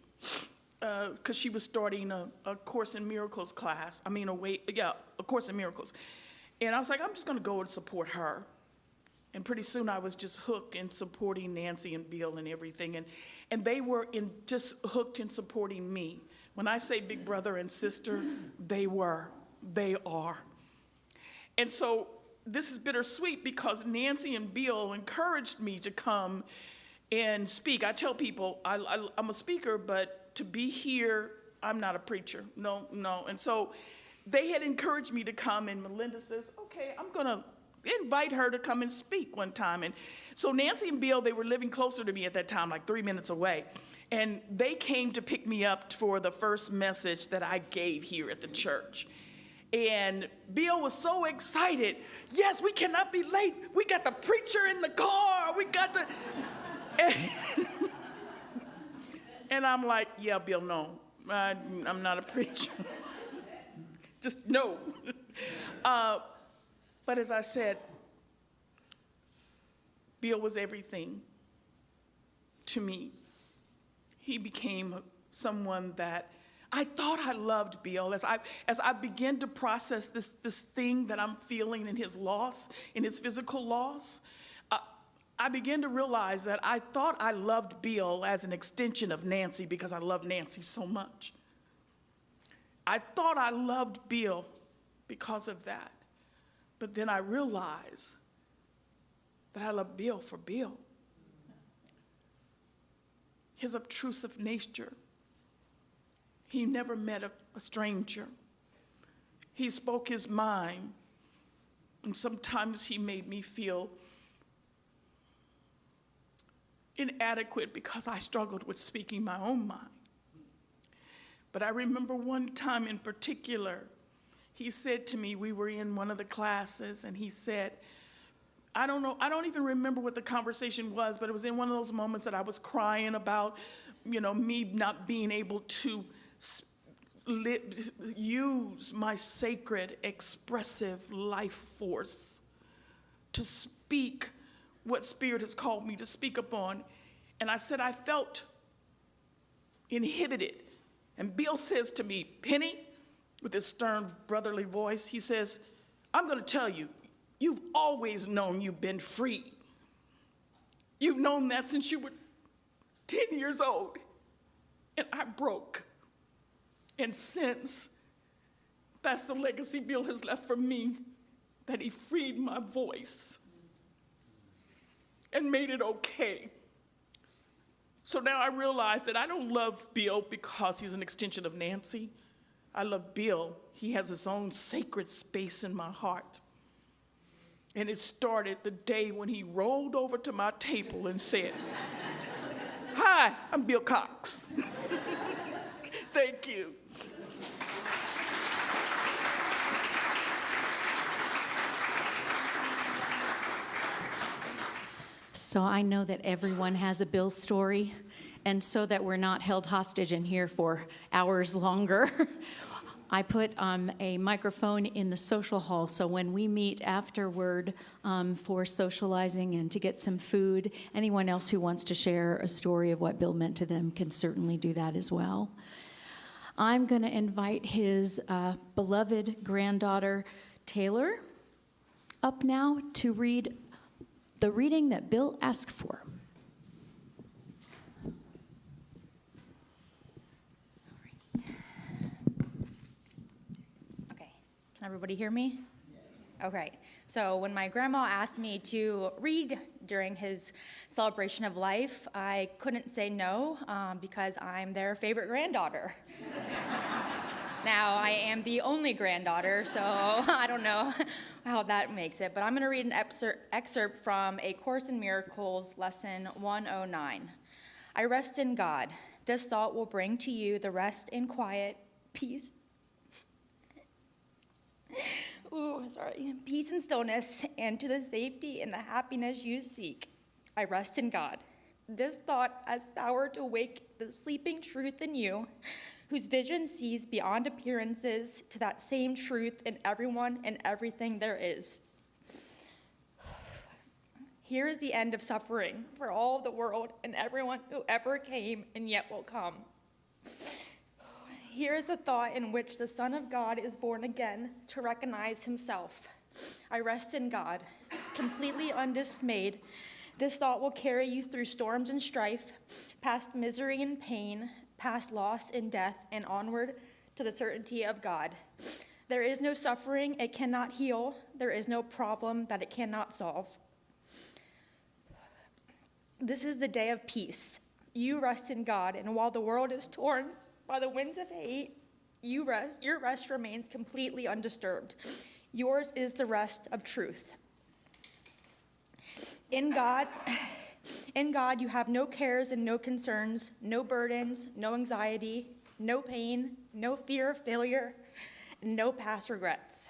because she was starting a Course in Miracles class. A Course in Miracles. And I was like, I'm just gonna go and support her. And pretty soon I was just hooked in supporting Nancy and Bill and everything. And they were just hooked in supporting me. When I say big brother and sister, they are. And so this is bittersweet because Nancy and Bill encouraged me to come and speak. I tell people I'm a speaker, but to be here, I'm not a preacher. No. And so they had encouraged me to come, and Melinda says, okay, I'm gonna invite her to come and speak one time. And so Nancy and Bill, they were living closer to me at that time, like 3 minutes away. And they came to pick me up for the first message that I gave here at the church. And Bill was so excited. Yes, we cannot be late. We got the preacher in the car. We got the... And I'm like, yeah, Bill, no. I'm not a preacher. Just no. But as I said, Bill was everything to me. He became someone that I thought I loved Bill. As I began to process this thing that I'm feeling in his loss, in his physical loss, I began to realize that I thought I loved Bill as an extension of Nancy because I love Nancy so much. I thought I loved Bill because of that. But then I realized that I love Bill for Bill. His obtrusive nature. He never met a stranger. He spoke his mind, and sometimes he made me feel inadequate because I struggled with speaking my own mind. But I remember one time in particular, he said to me, we were in one of the classes, and he said, I don't even remember what the conversation was, but it was in one of those moments that I was crying about, me not being able to use my sacred, expressive life force to speak what Spirit has called me to speak upon. And I said I felt inhibited. And Bill says to me, Penny, with his stern brotherly voice, he says, I'm going to tell you, you've always known you've been free. You've known that since you were 10 years old. And I broke. And since, that's the legacy Bill has left for me, that he freed my voice and made it okay. So now I realize that I don't love Bill because he's an extension of Nancy. I love Bill. He has his own sacred space in my heart. And it started the day when he rolled over to my table and said, Hi, I'm Bill Cox. Thank you. So I know that everyone has a Bill story, and so that we're not held hostage in here for hours longer, I put a microphone in the social hall, so when we meet afterward for socializing and to get some food, anyone else who wants to share a story of what Bill meant to them can certainly do that as well. I'm going to invite his beloved granddaughter, Taylor, up now to read the reading that Bill asked for. Okay, can everybody hear me? Okay, so when my grandma asked me to read during his celebration of life, I couldn't say no because I'm their favorite granddaughter. Now, I am the only granddaughter, so I don't know how that makes it, but I'm going to read an excerpt from A Course in Miracles, Lesson 109. I rest in God. This thought will bring to you the rest and quiet, peace. Peace and stillness, and to the safety and the happiness you seek. I rest in God. This thought has power to wake the sleeping truth in you, whose vision sees beyond appearances to that same truth in everyone and everything there is. Here is the end of suffering for all the world and everyone who ever came and yet will come. Here is the thought in which the Son of God is born again to recognize himself. I rest in God, completely undismayed. This thought will carry you through storms and strife, past misery and pain, past loss and death, and onward to the certainty of God. There is no suffering it cannot heal. There is no problem that it cannot solve. This is the day of peace. You rest in God, and while the world is torn by the winds of hate, your rest remains completely undisturbed. Yours is the rest of truth. In God, you have no cares and no concerns, no burdens, no anxiety, no pain, no fear of failure, no past regrets.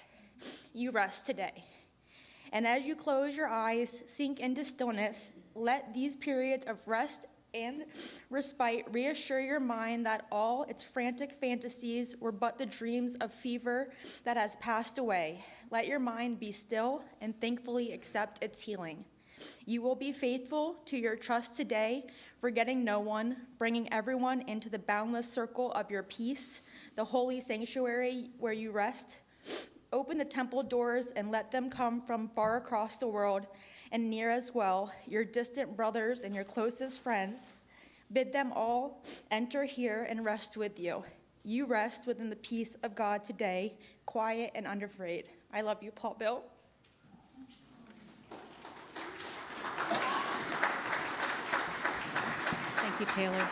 You rest today. And as you close your eyes, sink into stillness, let these periods of rest and respite reassure your mind that all its frantic fantasies were but the dreams of fever that has passed away. Let your mind be still and thankfully accept its healing. You will be faithful to your trust today, forgetting no one, bringing everyone into the boundless circle of your peace, the holy sanctuary where you rest. Open the temple doors and let them come from far across the world and near as well, your distant brothers and your closest friends. Bid them all enter here and rest with you. You rest within the peace of God today, quiet and unafraid. I love you, Paul Bill. Thank you, Taylor.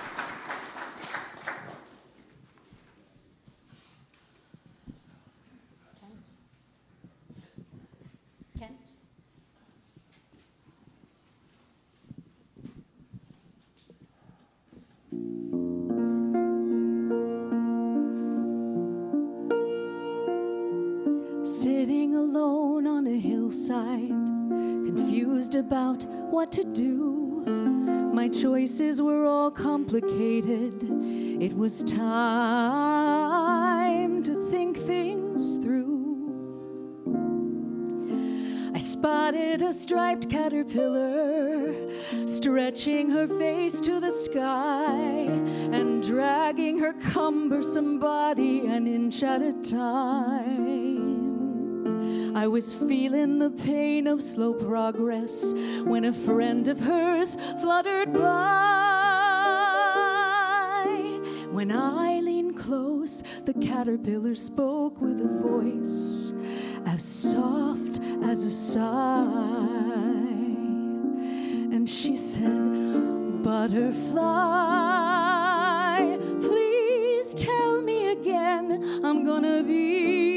Kent? Sitting alone on a hillside, confused about what to do. My choices were all complicated. It was time to think things through. I spotted a striped caterpillar stretching her face to the sky and dragging her cumbersome body an inch at a time. I was feeling the pain of slow progress when a friend of hers fluttered by. When I leaned close, the caterpillar spoke with a voice as soft as a sigh. And she said, "Butterfly, please tell me again I'm gonna be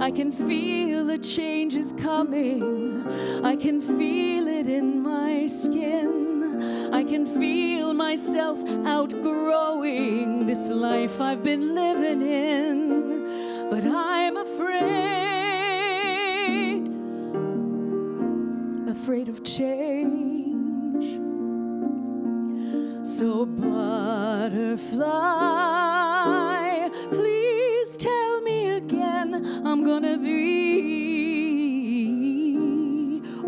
I can feel a change is coming. I can feel it in my skin. I can feel myself outgrowing this life I've been living in. But I'm afraid of change. So butterfly, please tell me again I'm gonna be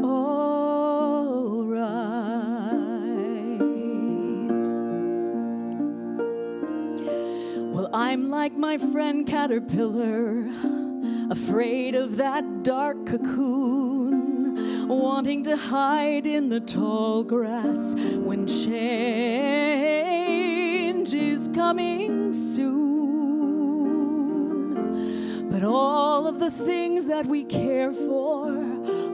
all right. Well, I'm like my friend Caterpillar, afraid of that dark cocoon, wanting to hide in the tall grass when change is coming soon. But all of the things that we care for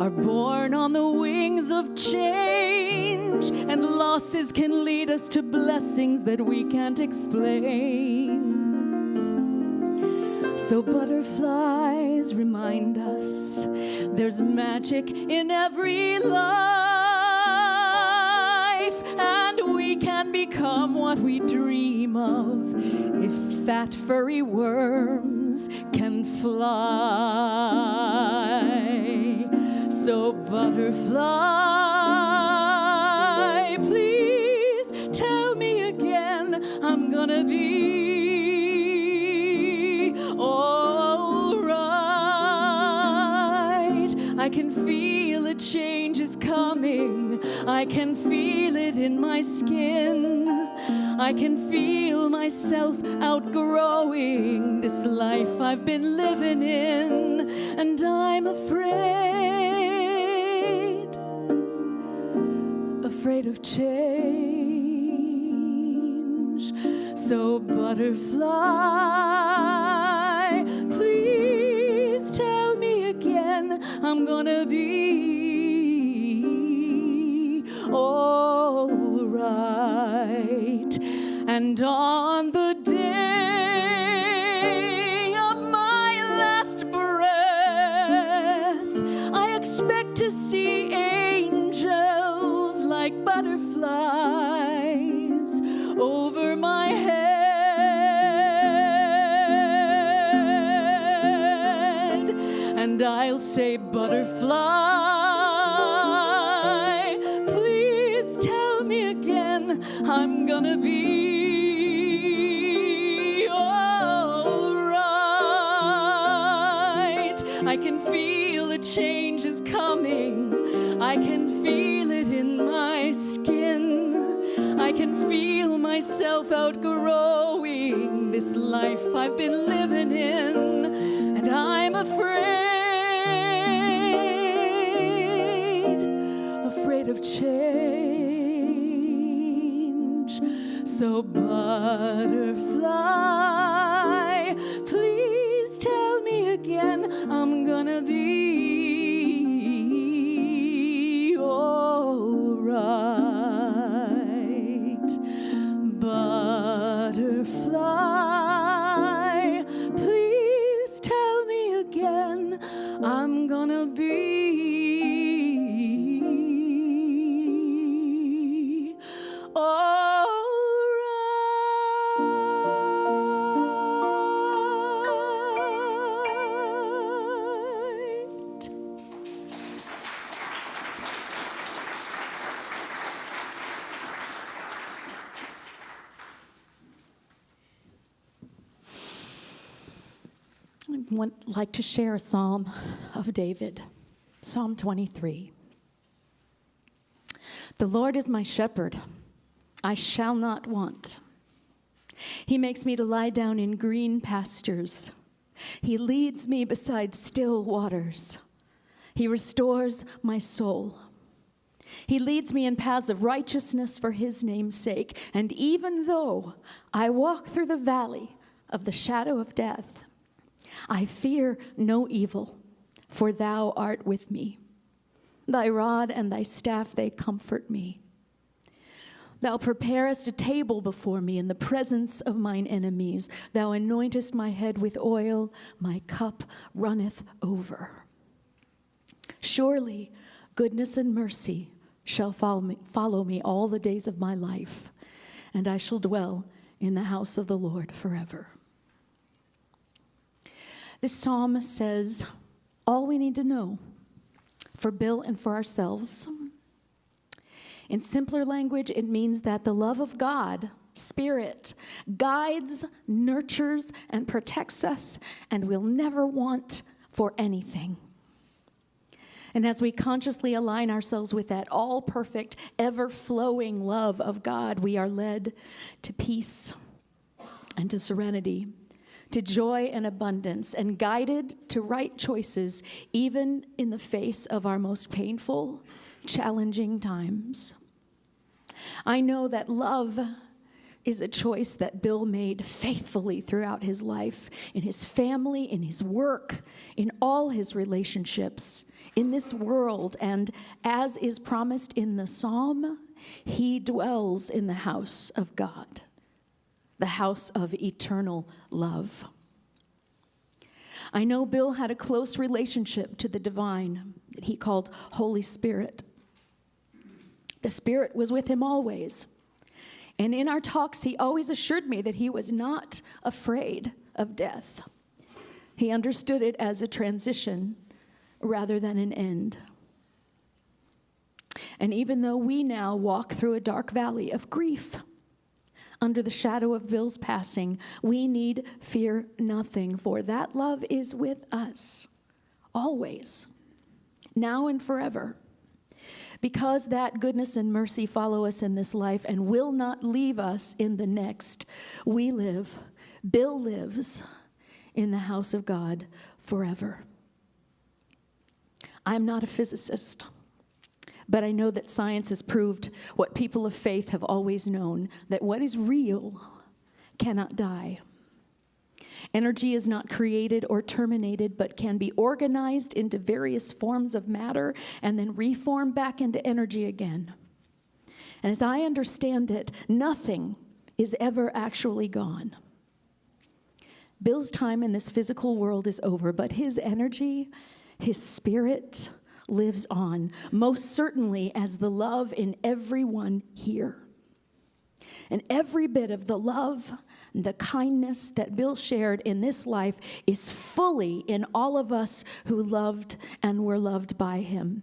are born on the wings of change, and losses can lead us to blessings that we can't explain. So butterflies remind us there's magic in every life, and we can become what we dream of if fat furry worms can fly. So butterfly, please tell me again I'm gonna be all right. I can feel a change is coming. I can feel it in my skin. I can feel myself outgrowing this life I've been living in. And I'm afraid of change. So butterfly, please tell me again I'm gonna be all right. And on the day of my last breath, I expect to see angels like butterflies over my head. And I'll say, butterfly, please tell me again I'm gonna be all right. I can feel a change is coming. I can feel it in my skin. I can feel myself outgrowing this life I've been living in. afraid of change. So butterfly, please tell me again I'm gonna be all right. Butterfly, please tell me again I'm gonna be all right. I'd like to share a psalm of David, Psalm 23. The Lord is my shepherd, I shall not want. He makes me to lie down in green pastures. He leads me beside still waters. He restores my soul. He leads me in paths of righteousness for his name's sake. And even though I walk through the valley of the shadow of death, I fear no evil, for thou art with me. Thy rod and thy staff, they comfort me. Thou preparest a table before me in the presence of mine enemies. Thou anointest my head with oil, my cup runneth over. Surely goodness and mercy shall follow me all the days of my life, and I shall dwell in the house of the Lord forever. This psalm says all we need to know for Bill and for ourselves. In simpler language, it means that the love of God, Spirit, guides, nurtures, and protects us, and we'll never want for anything. And as we consciously align ourselves with that all-perfect, ever-flowing love of God, we are led to peace and to serenity, to joy and abundance, and guided to right choices, even in the face of our most painful, challenging times. I know that love is a choice that Bill made faithfully throughout his life, in his family, in his work, in all his relationships, in this world. And as is promised in the psalm, he dwells in the house of God, the house of eternal love. I know Bill had a close relationship to the divine that he called Holy Spirit. The Spirit was with him always. And in our talks, he always assured me that he was not afraid of death. He understood it as a transition rather than an end. And even though we now walk through a dark valley of grief, under the shadow of Bill's passing, we need fear nothing, for that love is with us, always, now and forever. Because that goodness and mercy follow us in this life and will not leave us in the next, we live, Bill lives, in the house of God forever. I'm not a physicist, but I know that science has proved what people of faith have always known, that what is real cannot die. Energy is not created or terminated, but can be organized into various forms of matter and then reformed back into energy again. And as I understand it, nothing is ever actually gone. Bill's time in this physical world is over, but his energy, his spirit, lives on, most certainly as the love in everyone here. And every bit of the love and the kindness that Bill shared in this life is fully in all of us who loved and were loved by him.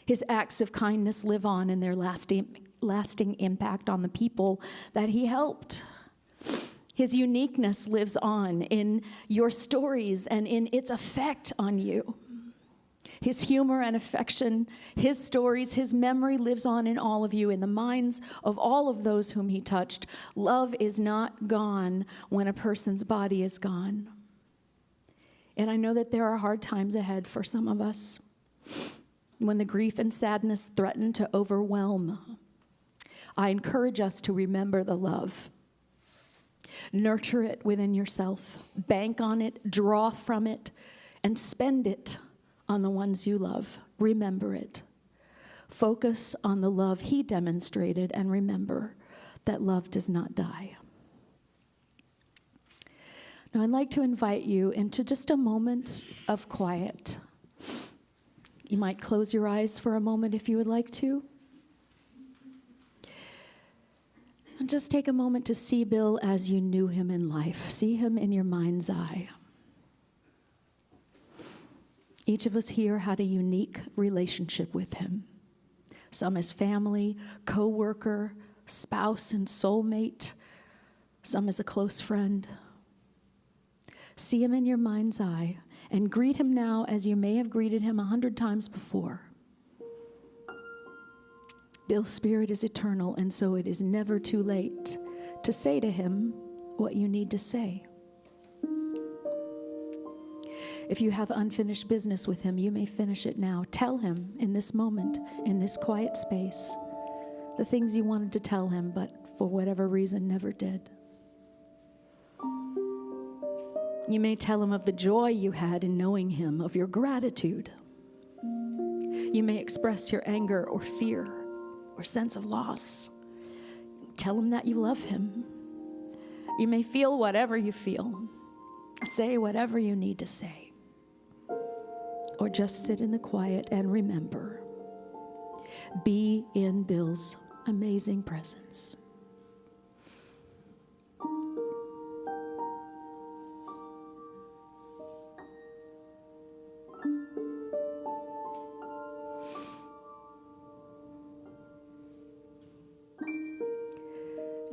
His acts of kindness live on in their lasting impact on the people that he helped. His uniqueness lives on in your stories and in its effect on you. His humor and affection, his stories, his memory lives on in all of you, in the minds of all of those whom he touched. Love is not gone when a person's body is gone. And I know that there are hard times ahead for some of us when the grief and sadness threaten to overwhelm. I encourage us to remember the love. Nurture it within yourself. Bank on it, draw from it, and spend it on the ones you love. Remember it. Focus on the love he demonstrated, and remember that love does not die. Now, I'd like to invite you into just a moment of quiet. You might close your eyes for a moment if you would like to. And just take a moment to see Bill as you knew him in life. See him in your mind's eye. Each of us here had a unique relationship with him. Some as family, co-worker, spouse and soulmate. Some as a close friend. See him in your mind's eye and greet him now as you may have greeted him 100 times before. Bill's spirit is eternal, and so it is never too late to say to him what you need to say. If you have unfinished business with him, you may finish it now. Tell him in this moment, in this quiet space, the things you wanted to tell him, but for whatever reason never did. You may tell him of the joy you had in knowing him, of your gratitude. You may express your anger or fear or sense of loss. Tell him that you love him. You may feel whatever you feel. Say whatever you need to say. Or just sit in the quiet and remember. Be in Bill's amazing presence.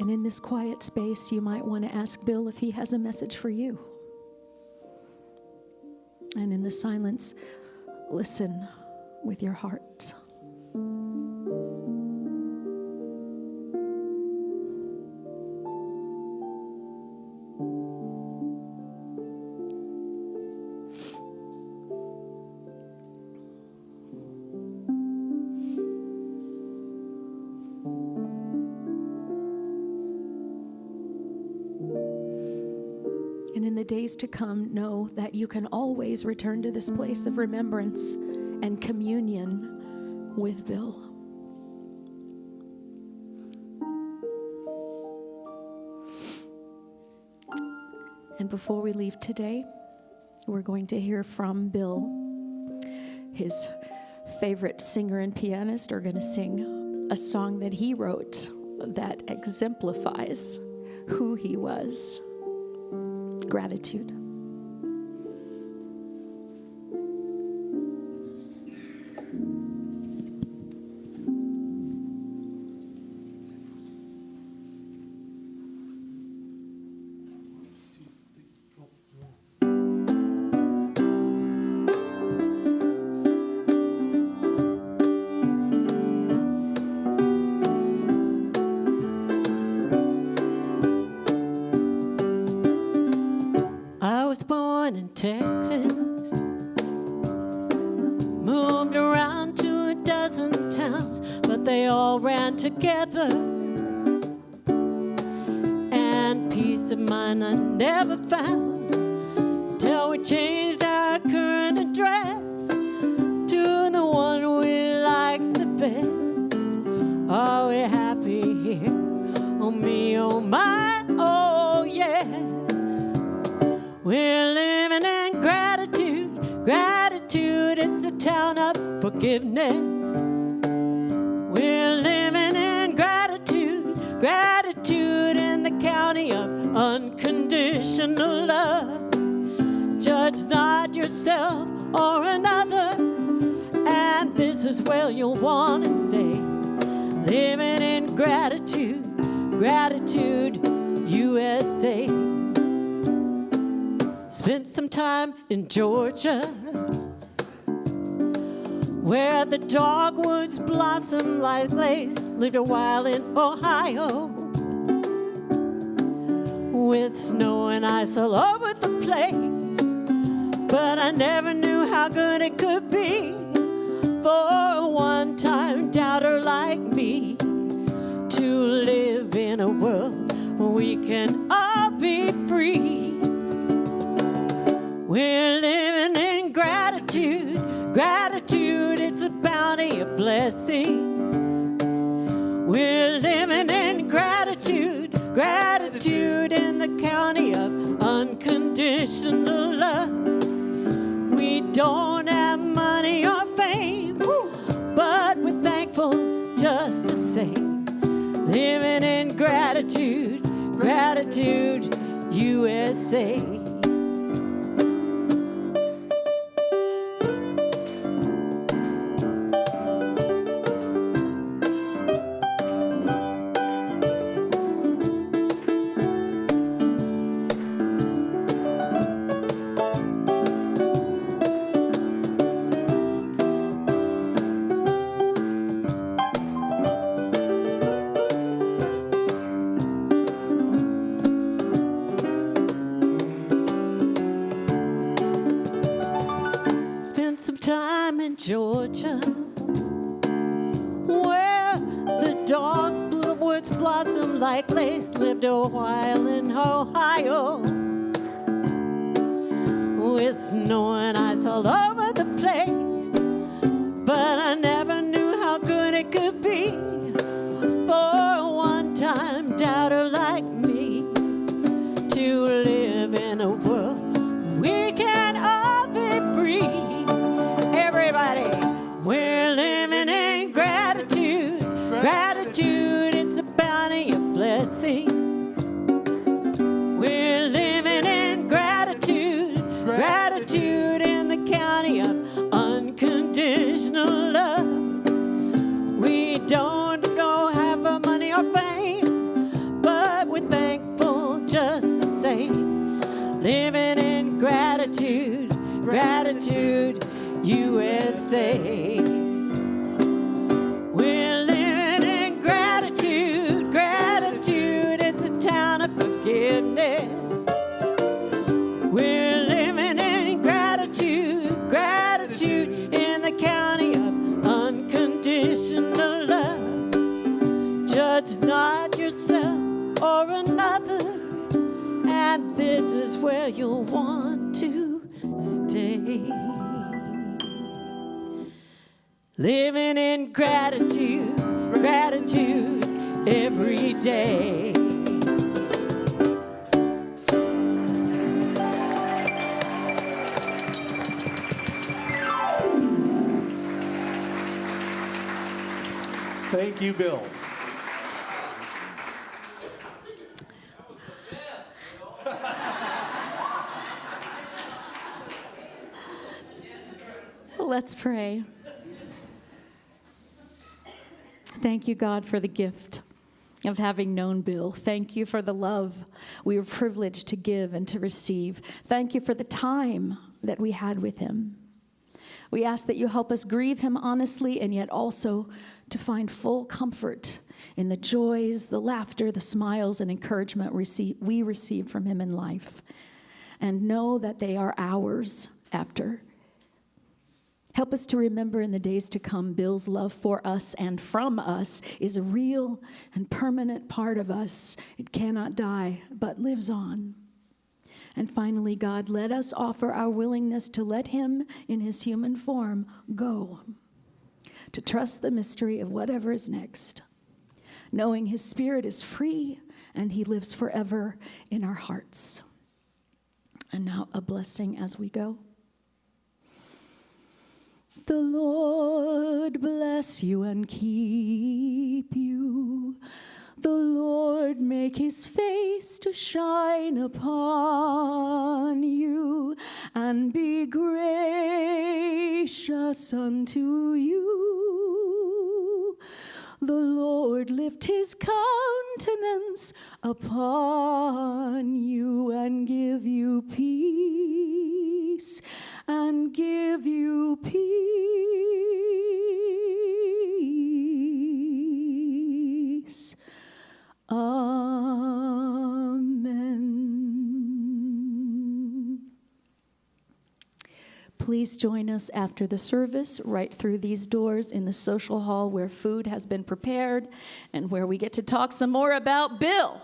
And in this quiet space, you might want to ask Bill if he has a message for you. And in the silence, listen with your heart. And in the days to come, know that you can always return to this place of remembrance and communion with Bill. And before we leave today, we're going to hear from Bill. His favorite singer and pianist are going to sing a song that he wrote that exemplifies who he was. Gratitude. In Texas, moved around to a dozen towns, but they all ran together. And peace of mind I never found till we changed our current address to the one we like the best. Are we happy here? Oh me, oh my, oh yes. We're living in gratitude, gratitude, it's a town of forgiveness. We're living in gratitude, gratitude in the county of unconditional love. Judge not yourself or another, and this is where you'll want to stay. Living in gratitude, gratitude, USA. Spent some time in Georgia, where the dogwoods blossom like lace. Lived a while in Ohio, with snow and ice all over the place. but I never knew how good it could be for a one-time doubter like me to live in a world where we can all be free. We're living in gratitude, gratitude, it's a bounty of blessings. We're living in gratitude, gratitude in the county of unconditional love. We don't have money or fame, but we're thankful just the same. Living in gratitude, gratitude, USA. Georgia, where the dogwoods blossom like lace. Lived a while in Ohio with snow and ice all over the place, but I never knew how good it could be for a one-time doubter like me to live in a world we can all be free. Everybody, we're living in gratitude, gratitude, it's a bounty of blessings. We're living in gratitude, gratitude in the county of unconditional love. We don't have money or fame, but we're thankful just the same. Living in gratitude, gratitude, USA. We're living in gratitude, gratitude, it's a town of forgiveness. We're living in gratitude, gratitude in the county of unconditional love. Judge not yourself or another, and this is where you'll want to stay. Living in gratitude, gratitude every day. Thank you, Bill. Let's pray. Thank you, God, for the gift of having known Bill. Thank you for the love we were privileged to give and to receive. Thank you for the time that we had with him. We ask that you help us grieve him honestly and yet also to find full comfort in the joys, the laughter, the smiles, and encouragement we receive from him in life, and know that they are ours after. Help us to remember in the days to come, Bill's love for us and from us is a real and permanent part of us. It cannot die, but lives on. And finally, God, let us offer our willingness to let him in his human form go, to trust the mystery of whatever is next, knowing his spirit is free and he lives forever in our hearts. And now a blessing as we go. The Lord bless you and keep you. The Lord make his face to shine upon you and be gracious unto you. The Lord lift his countenance upon you and give you peace, and give you peace. Amen. please join us after the service right through these doors in the social hall where food has been prepared and where we get to talk some more about Bill.